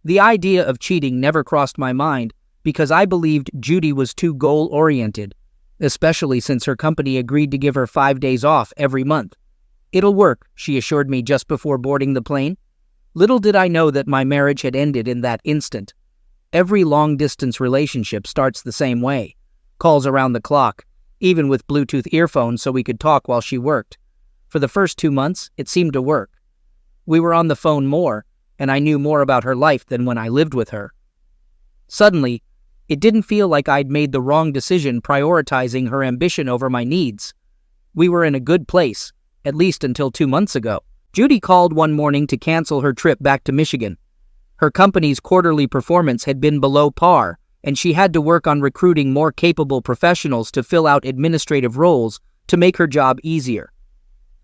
The idea of cheating never crossed my mind because I believed Judy was too goal-oriented, especially since her company agreed to give her 5 days off every month. "It'll work," she assured me just before boarding the plane. Little did I know that my marriage had ended in that instant. Every long-distance relationship starts the same way. Calls around the clock, even with Bluetooth earphones so we could talk while she worked. For the first 2 months, it seemed to work. We were on the phone more, and I knew more about her life than when I lived with her. Suddenly, it didn't feel like I'd made the wrong decision prioritizing her ambition over my needs. We were in a good place, at least until 2 months ago. Judy called one morning to cancel her trip back to Michigan. Her company's quarterly performance had been below par, and she had to work on recruiting more capable professionals to fill out administrative roles to make her job easier.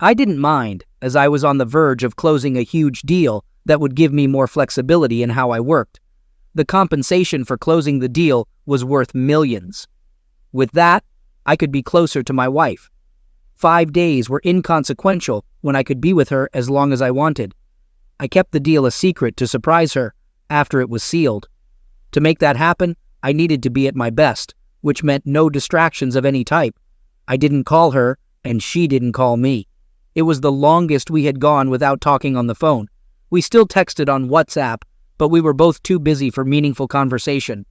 I didn't mind, as I was on the verge of closing a huge deal that would give me more flexibility in how I worked. The compensation for closing the deal was worth millions. With that, I could be closer to my wife. 5 days were inconsequential when I could be with her as long as I wanted. I kept the deal a secret to surprise her after it was sealed. To make that happen, I needed to be at my best, which meant no distractions of any type. I didn't call her, and she didn't call me. It was the longest we had gone without talking on the phone. We still texted on WhatsApp, but we were both too busy for meaningful conversation.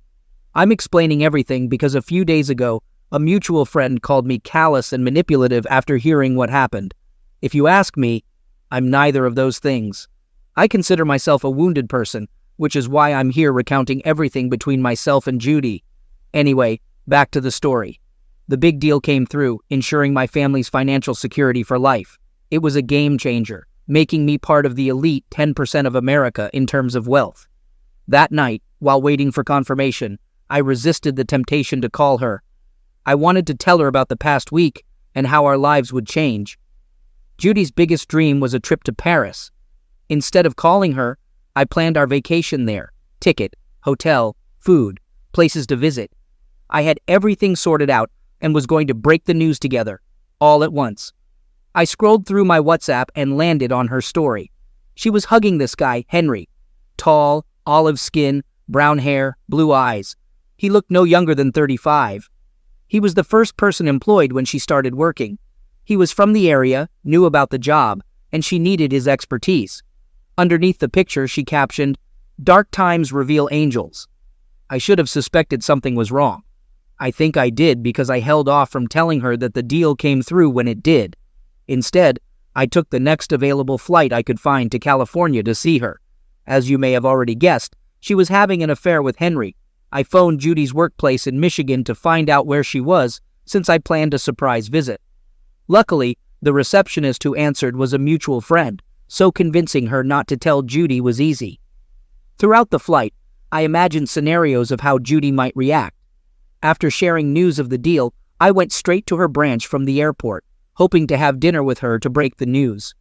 I'm explaining everything because a few days ago, a mutual friend called me callous and manipulative after hearing what happened. If you ask me, I'm neither of those things. I consider myself a wounded person, which is why I'm here recounting everything between myself and Judy. Anyway, back to the story. The big deal came through, ensuring my family's financial security for life. It was a game changer, making me part of the elite 10% of America in terms of wealth. That night, while waiting for confirmation, I resisted the temptation to call her. I wanted to tell her about the past week and how our lives would change. Judy's biggest dream was a trip to Paris. Instead of calling her, I planned our vacation there: ticket, hotel, food, places to visit. I had everything sorted out and was going to break the news together, all at once. I scrolled through my WhatsApp and landed on her story. She was hugging this guy, Henry. Tall, olive skin, brown hair, blue eyes. He looked no younger than 35. He was the first person employed when she started working. He was from the area, knew about the job, and she needed his expertise. Underneath the picture, she captioned, "Dark times reveal angels." I should have suspected something was wrong. I think I did because I held off from telling her that the deal came through when it did. Instead, I took the next available flight I could find to California to see her. As you may have already guessed, she was having an affair with Henry. I phoned Judy's workplace in Michigan to find out where she was, since I planned a surprise visit. Luckily, the receptionist who answered was a mutual friend, so convincing her not to tell Judy was easy. Throughout the flight, I imagined scenarios of how Judy might react. After sharing news of the deal, I went straight to her branch from the airport, hoping to have dinner with her to break the news.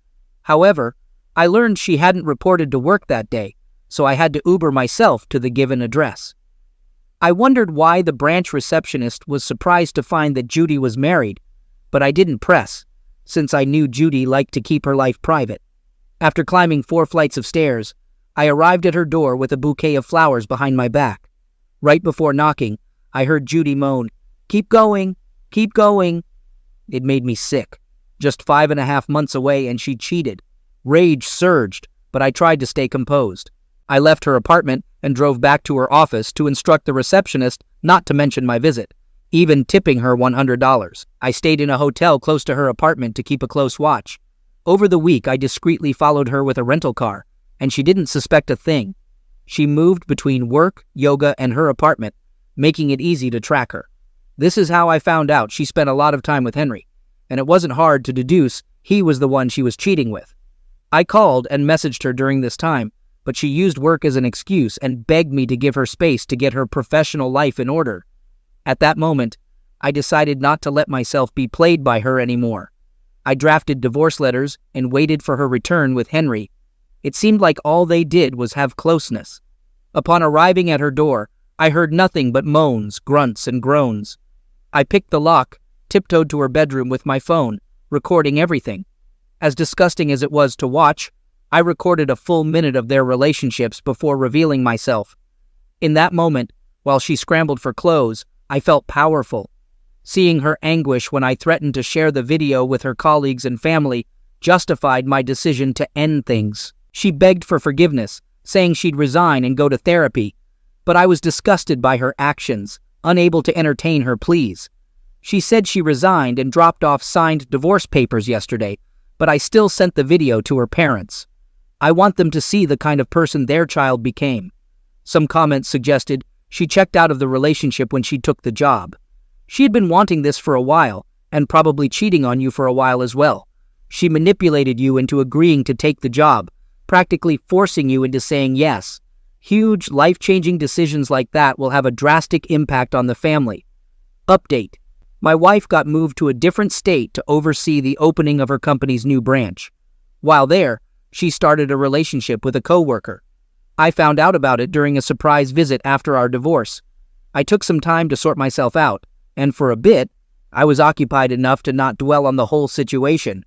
However, I learned she hadn't reported to work that day, so I had to Uber myself to the given address. I wondered why the branch receptionist was surprised to find that Judy was married, but I didn't press, since I knew Judy liked to keep her life private. After climbing 4 flights of stairs, I arrived at her door with a bouquet of flowers behind my back. Right before knocking, I heard Judy moan, Keep going. Keep going. It made me sick. Just 5.5 months away and she cheated. Rage surged, but I tried to stay composed. I left her apartment and drove back to her office to instruct the receptionist not to mention my visit, even tipping her $100. I stayed in a hotel close to her apartment to keep a close watch. Over the week, I discreetly followed her with a rental car, and she didn't suspect a thing. She moved between work, yoga, and her apartment, making it easy to track her. This is how I found out she spent a lot of time with Henry, and it wasn't hard to deduce he was the one she was cheating with. I called and messaged her during this time, but she used work as an excuse and begged me to give her space to get her professional life in order. At that moment, I decided not to let myself be played by her anymore. I drafted divorce letters and waited for her return with Henry. It seemed like all they did was have closeness. Upon arriving at her door, I heard nothing but moans, grunts, and groans. I picked the lock, tiptoed to her bedroom with my phone, recording everything. As disgusting as it was to watch, I recorded a full minute of their relationships before revealing myself. In that moment, while she scrambled for clothes, I felt powerful. Seeing her anguish when I threatened to share the video with her colleagues and family justified my decision to end things. She begged for forgiveness, saying she'd resign and go to therapy, but I was disgusted by her actions, unable to entertain her pleas. She said she resigned and dropped off signed divorce papers yesterday, but I still sent the video to her parents. I want them to see the kind of person their child became. Some comments suggested she checked out of the relationship when she took the job. She had been wanting this for a while, and probably cheating on you for a while as well. She manipulated you into agreeing to take the job, practically forcing you into saying yes. Huge, life-changing decisions like that will have a drastic impact on the family. Update. My wife got moved to a different state to oversee the opening of her company's new branch. While there, she started a relationship with a coworker. I found out about it during a surprise visit after our divorce. I took some time to sort myself out, and for a bit, I was occupied enough to not dwell on the whole situation.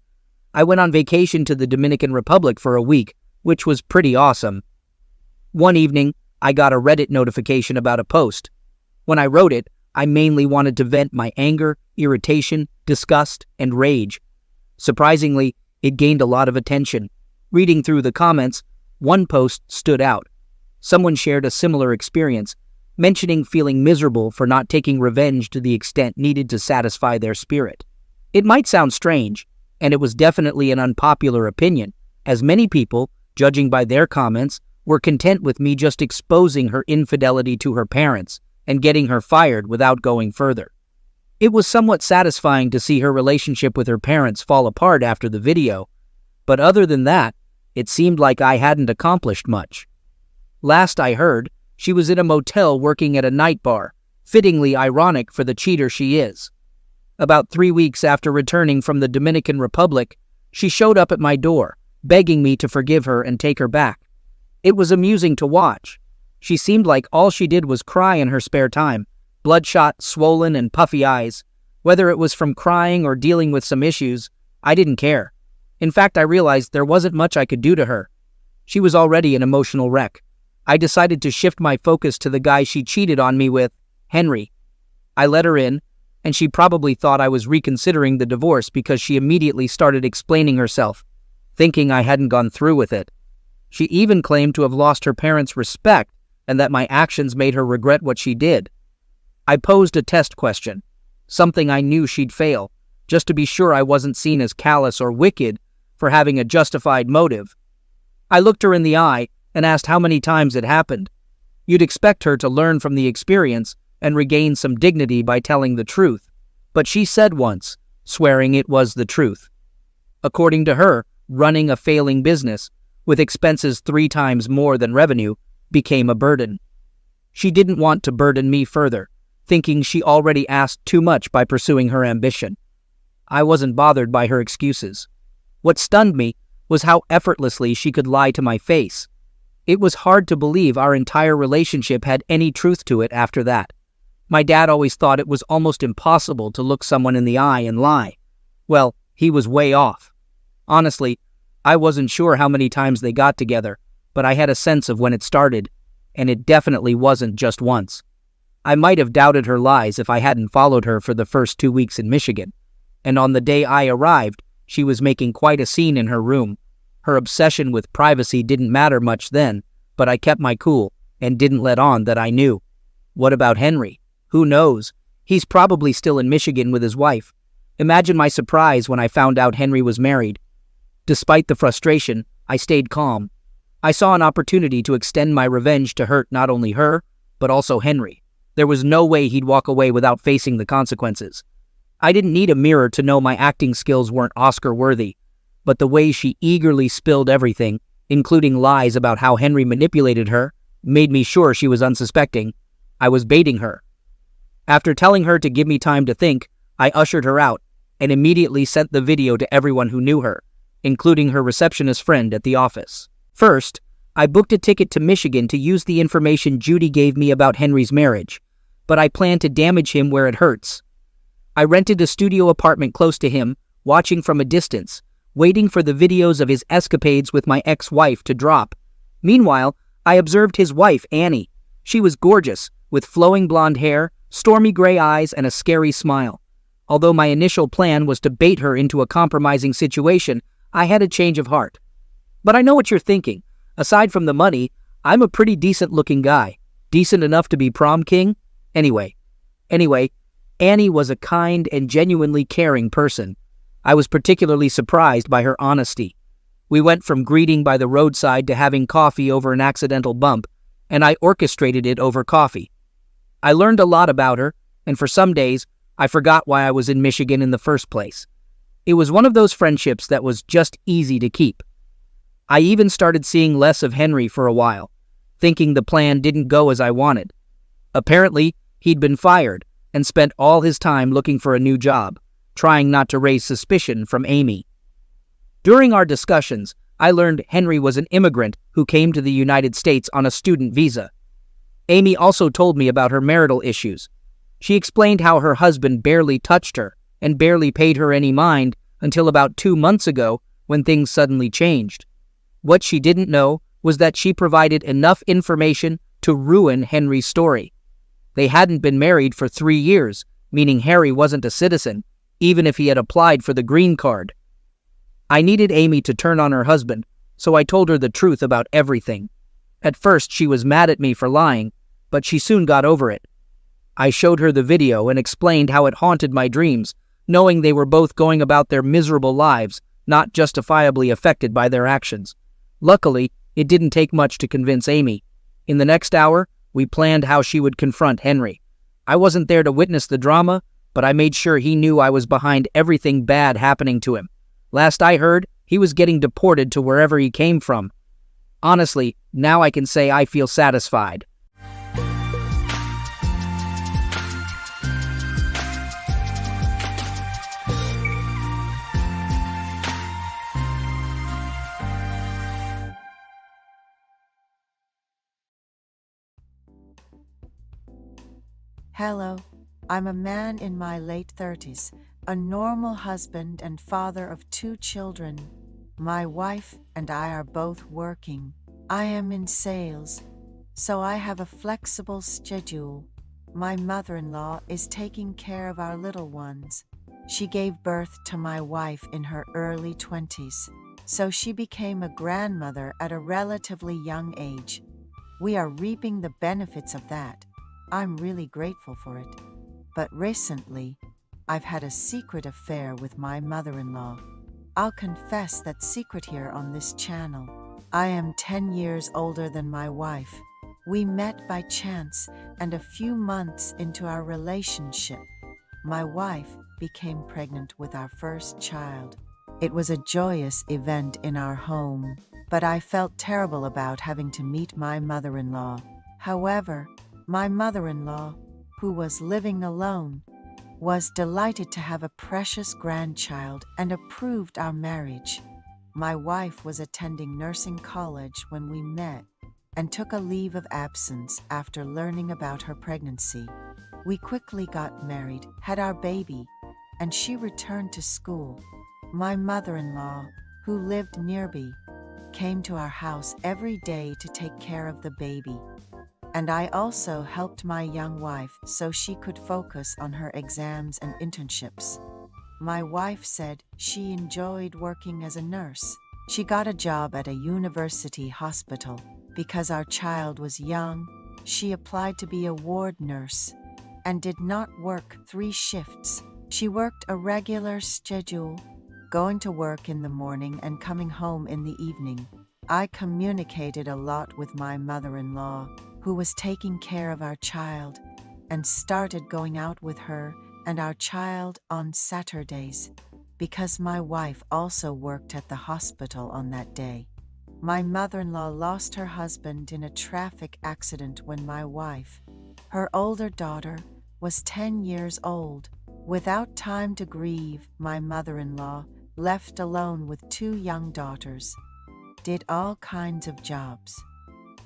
I went on vacation to the Dominican Republic for a week, which was pretty awesome. One evening, I got a Reddit notification about a post. When I wrote it, I mainly wanted to vent my anger, irritation, disgust, and rage. Surprisingly, it gained a lot of attention. Reading through the comments, one post stood out. Someone shared a similar experience, mentioning feeling miserable for not taking revenge to the extent needed to satisfy their spirit. It might sound strange, and it was definitely an unpopular opinion, as many people, judging by their comments, were content with me just exposing her infidelity to her parents and getting her fired without going further. It was somewhat satisfying to see her relationship with her parents fall apart after the video, but other than that, it seemed like I hadn't accomplished much. Last I heard, she was in a motel working at a night bar, fittingly ironic for the cheater she is. About 3 weeks after returning from the Dominican Republic, she showed up at my door, begging me to forgive her and take her back. It was amusing to watch. She seemed like all she did was cry in her spare time, bloodshot, swollen, and puffy eyes. Whether it was from crying or dealing with some issues, I didn't care. In fact, I realized there wasn't much I could do to her. She was already an emotional wreck. I decided to shift my focus to the guy she cheated on me with, Henry. I let her in, and she probably thought I was reconsidering the divorce because she immediately started explaining herself, thinking I hadn't gone through with it. She even claimed to have lost her parents' respect and that my actions made her regret what she did. I posed a test question, something I knew she'd fail, just to be sure I wasn't seen as callous or wicked for having a justified motive. I looked her in the eye and asked how many times it happened. You'd expect her to learn from the experience and regain some dignity by telling the truth, but she said once, swearing it was the truth. According to her, running a failing business, with expenses 3 times more than revenue, became a burden. She didn't want to burden me further, thinking she already asked too much by pursuing her ambition. I wasn't bothered by her excuses. What stunned me was how effortlessly she could lie to my face. It was hard to believe our entire relationship had any truth to it after that. My dad always thought it was almost impossible to look someone in the eye and lie. Well, he was way off. Honestly, I wasn't sure how many times they got together, but I had a sense of when it started, and it definitely wasn't just once. I might have doubted her lies if I hadn't followed her for the first 2 weeks in Michigan. And on the day I arrived, she was making quite a scene in her room. Her obsession with privacy didn't matter much then, but I kept my cool and didn't let on that I knew. What about Henry? Who knows? He's probably still in Michigan with his wife. Imagine my surprise when I found out Henry was married. Despite the frustration, I stayed calm. I saw an opportunity to extend my revenge to hurt not only her, but also Henry. There was no way he'd walk away without facing the consequences. I didn't need a mirror to know my acting skills weren't Oscar-worthy, but the way she eagerly spilled everything, including lies about how Henry manipulated her, made me sure she was unsuspecting. I was baiting her. After telling her to give me time to think, I ushered her out and immediately sent the video to everyone who knew her, including her receptionist friend at the office. First, I booked a ticket to Michigan to use the information Judy gave me about Henry's marriage, but I planned to damage him where it hurts. I rented a studio apartment close to him, watching from a distance, waiting for the videos of his escapades with my ex-wife to drop. Meanwhile, I observed his wife, Annie. She was gorgeous, with flowing blonde hair, stormy gray eyes, and a scary smile. Although my initial plan was to bait her into a compromising situation, I had a change of heart. But I know what you're thinking. Aside from the money, I'm a pretty decent-looking guy. Decent enough to be prom king? Anyway, Annie was a kind and genuinely caring person. I was particularly surprised by her honesty. We went from greeting by the roadside to having coffee over an accidental bump, and I orchestrated it over coffee. I learned a lot about her, and for some days, I forgot why I was in Michigan in the first place. It was one of those friendships that was just easy to keep. I even started seeing less of Henry for a while, thinking the plan didn't go as I wanted. Apparently, he'd been fired and spent all his time looking for a new job, trying not to raise suspicion from Amy. During our discussions, I learned Henry was an immigrant who came to the United States on a student visa. Amy also told me about her marital issues. She explained how her husband barely touched her and barely paid her any mind until about 2 months ago when things suddenly changed. What she didn't know was that she provided enough information to ruin Henry's story. They hadn't been married for 3 years, meaning Harry wasn't a citizen, even if he had applied for the green card. I needed Amy to turn on her husband, so I told her the truth about everything. At first, she was mad at me for lying, but she soon got over it. I showed her the video and explained how it haunted my dreams, knowing they were both going about their miserable lives, not justifiably affected by their actions. Luckily, it didn't take much to convince Amy. In the next hour, we planned how she would confront Henry. I wasn't there to witness the drama, but I made sure he knew I was behind everything bad happening to him. Last I heard, he was getting deported to wherever he came from. Honestly, now I can say I feel satisfied. Hello, I'm a man in my late 30s, a normal husband and father of 2 children. My wife and I are both working. I am in sales, so I have a flexible schedule. My mother-in-law is taking care of our little ones. She gave birth to my wife in her early 20s, so she became a grandmother at a relatively young age. We are reaping the benefits of that. I'm really grateful for it. But recently, I've had a secret affair with my mother-in-law. I'll confess that secret here on this channel. I am 10 years older than my wife. We met by chance, and a few months into our relationship, my wife became pregnant with our first child. It was a joyous event in our home, but I felt terrible about having to meet my mother-in-law. However, my mother-in-law, who was living alone, was delighted to have a precious grandchild and approved our marriage. My wife was attending nursing college when we met and took a leave of absence after learning about her pregnancy. We quickly got married, had our baby, and she returned to school. My mother-in-law, who lived nearby, came to our house every day to take care of the baby. and I also helped my young wife so she could focus on her exams and internships. My wife said she enjoyed working as a nurse. She got a job at a university hospital. Because our child was young, she applied to be a ward nurse and did not work 3 shifts. She worked a regular schedule, going to work in the morning and coming home in the evening. I communicated a lot with my mother-in-law, who was taking care of our child, and started going out with her and our child on Saturdays, because my wife also worked at the hospital on that day. My mother-in-law lost her husband in a traffic accident when my wife, her older daughter, was 10 years old. Without time to grieve, my mother-in-law, left alone with 2 young daughters, did all kinds of jobs.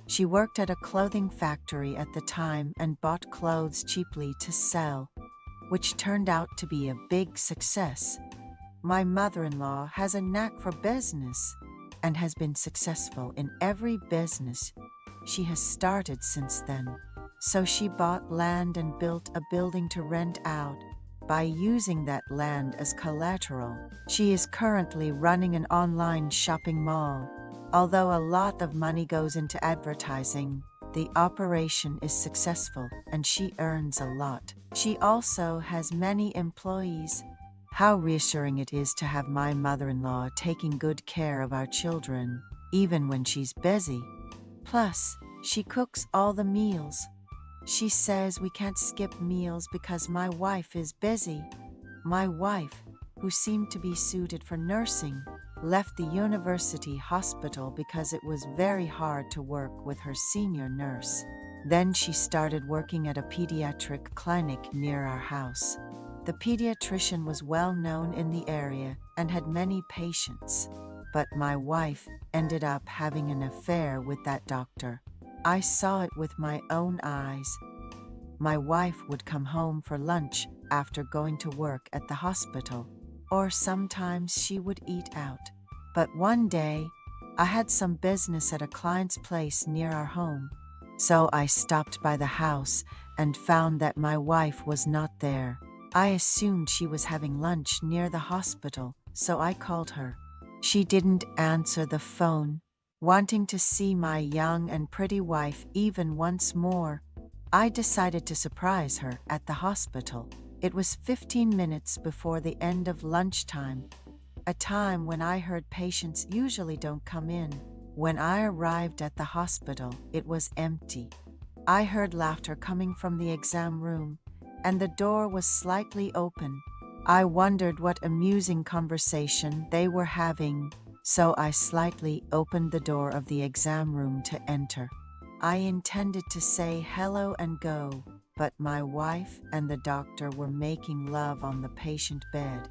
She worked at a clothing factory at the time and bought clothes cheaply to sell, which turned out to be a big success. My mother-in-law has a knack for business and has been successful in every business she has started since then. So she bought land and built a building to rent out. By using that land as collateral, she is currently running an online shopping mall. Although a lot of money goes into advertising, the operation is successful and she earns a lot. She also has many employees. How reassuring it is to have my mother-in-law taking good care of our children, even when she's busy. Plus, she cooks all the meals. She says we can't skip meals because my wife is busy. My wife, who seemed to be suited for nursing, left the university hospital because it was very hard to work with her senior nurse. Then she started working at a pediatric clinic near our house. The pediatrician was well known in the area and had many patients, but my wife ended up having an affair with that doctor. I saw it with my own eyes. My wife would come home for lunch after going to work at the hospital, or sometimes she would eat out. But one day, I had some business at a client's place near our home, so I stopped by the house and found that my wife was not there. I assumed she was having lunch near the hospital, so I called her. She didn't answer the phone. Wanting to see my young and pretty wife even once more, I decided to surprise her at the hospital. It was 15 minutes before the end of lunchtime, a time when I heard patients usually don't come in. When I arrived at the hospital, it was empty. I heard laughter coming from the exam room, and the door was slightly open. I wondered what amusing conversation they were having, so I slightly opened the door of the exam room to enter. I intended to say hello and go, but my wife and the doctor were making love on the patient bed,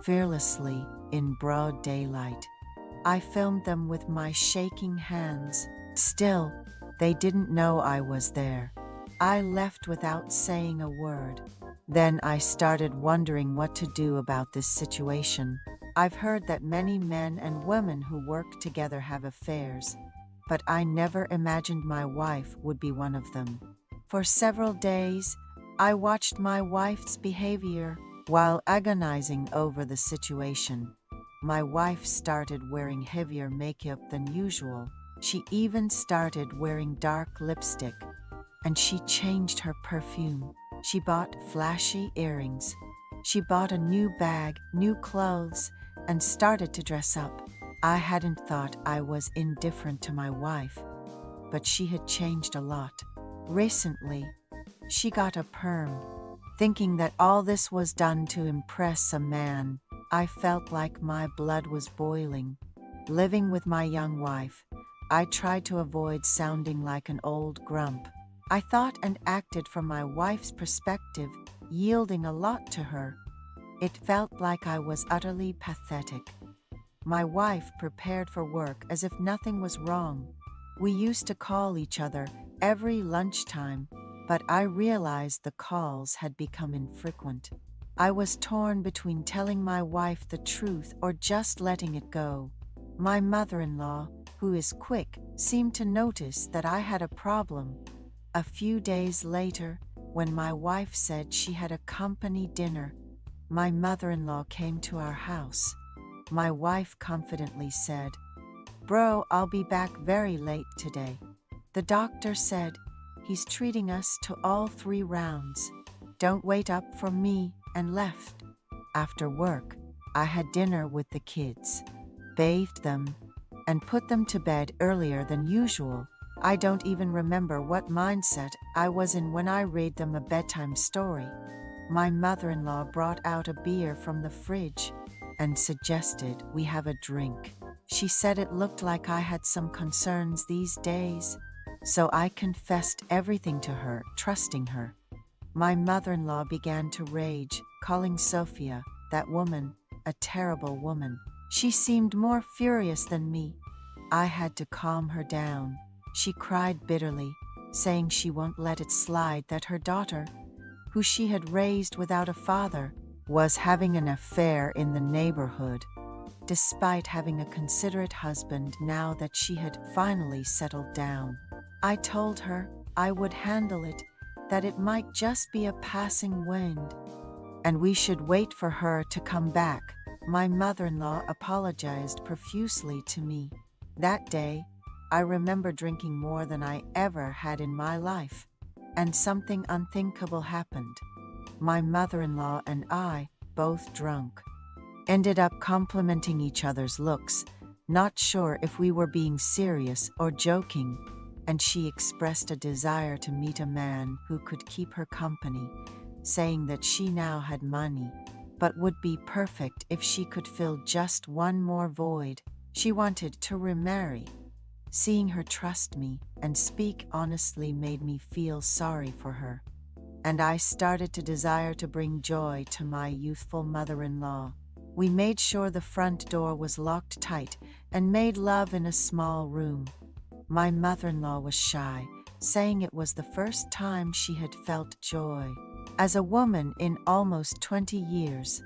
fearlessly, in broad daylight. I filmed them with my shaking hands. Still, they didn't know I was there. I left without saying a word. Then I started wondering what to do about this situation. I've heard that many men and women who work together have affairs, but I never imagined my wife would be one of them. For several days, I watched my wife's behavior while agonizing over the situation. My wife started wearing heavier makeup than usual. She even started wearing dark lipstick, and she changed her perfume. She bought flashy earrings. She bought a new bag, new clothes, and started to dress up. I hadn't thought I was indifferent to my wife, but she had changed a lot. Recently, she got a perm. Thinking that all this was done to impress a man, I felt like my blood was boiling. Living with my young wife, I tried to avoid sounding like an old grump. I thought and acted from my wife's perspective, yielding a lot to her. It felt like I was utterly pathetic. My wife prepared for work as if nothing was wrong. We used to call each other every lunchtime, but I realized the calls had become infrequent. I was torn between telling my wife the truth or just letting it go. My mother-in-law, who is quick, seemed to notice that I had a problem. A few days later, when my wife said she had a company dinner, my mother-in-law came to our house. My wife confidently said, "Bro, I'll be back very late today. The doctor said he's treating us to all 3 rounds. Don't wait up for me," and left. After work, I had dinner with the kids, bathed them, and put them to bed earlier than usual. I don't even remember what mindset I was in when I read them a bedtime story. My mother-in-law brought out a beer from the fridge and suggested we have a drink. She said it looked like I had some concerns these days, so I confessed everything to her, trusting her. My mother-in-law began to rage, calling Sophia, that woman, a terrible woman. She seemed more furious than me. I had to calm her down. She cried bitterly, saying she won't let it slide that her daughter, who she had raised without a father, was having an affair in the neighborhood, despite having a considerate husband now that she had finally settled down. I told her I would handle it, that it might just be a passing wind, and we should wait for her to come back. My mother-in-law apologized profusely to me. That day, I remember drinking more than I ever had in my life, and something unthinkable happened. My mother-in-law and I, both drunk, ended up complimenting each other's looks, not sure if we were being serious or joking, and she expressed a desire to meet a man who could keep her company, saying that she now had money, but would be perfect if she could fill just one more void. She wanted to remarry. Seeing her trust me and speak honestly made me feel sorry for her, and I started to desire to bring joy to my youthful mother-in-law. We made sure the front door was locked tight and made love in a small room. My mother-in-law was shy, saying it was the first time she had felt joy. As a woman in almost 20 years,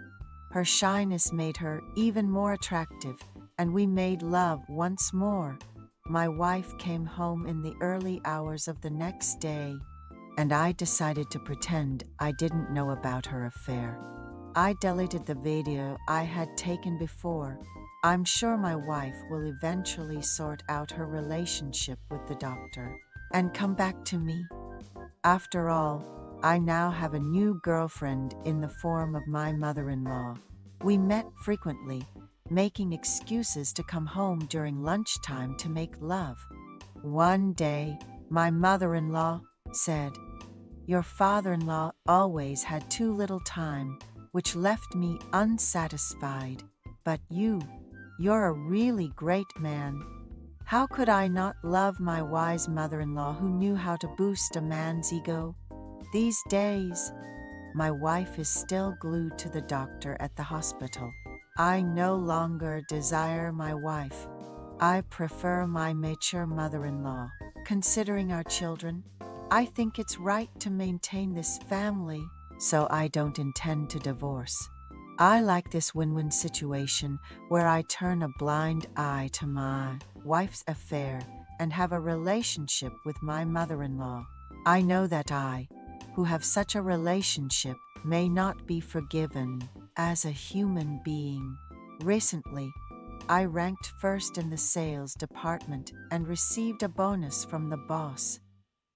her shyness made her even more attractive, and we made love once more. My wife came home in the early hours of the next day, and I decided to pretend I didn't know about her affair. I deleted the video I had taken before. I'm sure my wife will eventually sort out her relationship with the doctor and come back to me. After all, I now have a new girlfriend in the form of my mother-in-law. We met frequently, making excuses to come home during lunchtime to make love. One day, my mother-in-law said, "Your father-in-law always had too little time, which left me unsatisfied. But you're a really great man." How could I not love my wise mother-in-law who knew how to boost a man's ego? These days, my wife is still glued to the doctor at the hospital. I no longer desire my wife. I prefer my mature mother-in-law. Considering our children, I think it's right to maintain this family, so I don't intend to divorce. I like this win-win situation where I turn a blind eye to my wife's affair and have a relationship with my mother-in-law. I know that I, who have such a relationship, may not be forgiven as a human being. Recently, I ranked first in the sales department and received a bonus from the boss.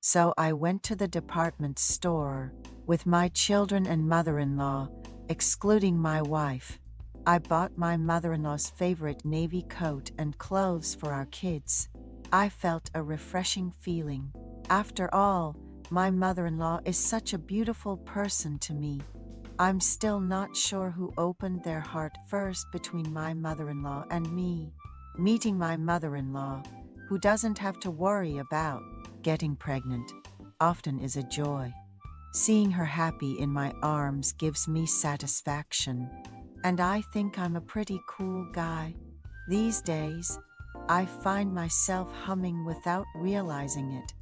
So I went to the department store with my children and mother-in-law, excluding my wife. I bought my mother-in-law's favorite navy coat and clothes for our kids. I felt a refreshing feeling. After all, my mother-in-law is such a beautiful person to me. I'm still not sure who opened their heart first between my mother-in-law and me. Meeting my mother-in-law, who doesn't have to worry about getting pregnant, often is a joy. Seeing her happy in my arms gives me satisfaction, and I think I'm a pretty cool guy. These days, I find myself humming without realizing it.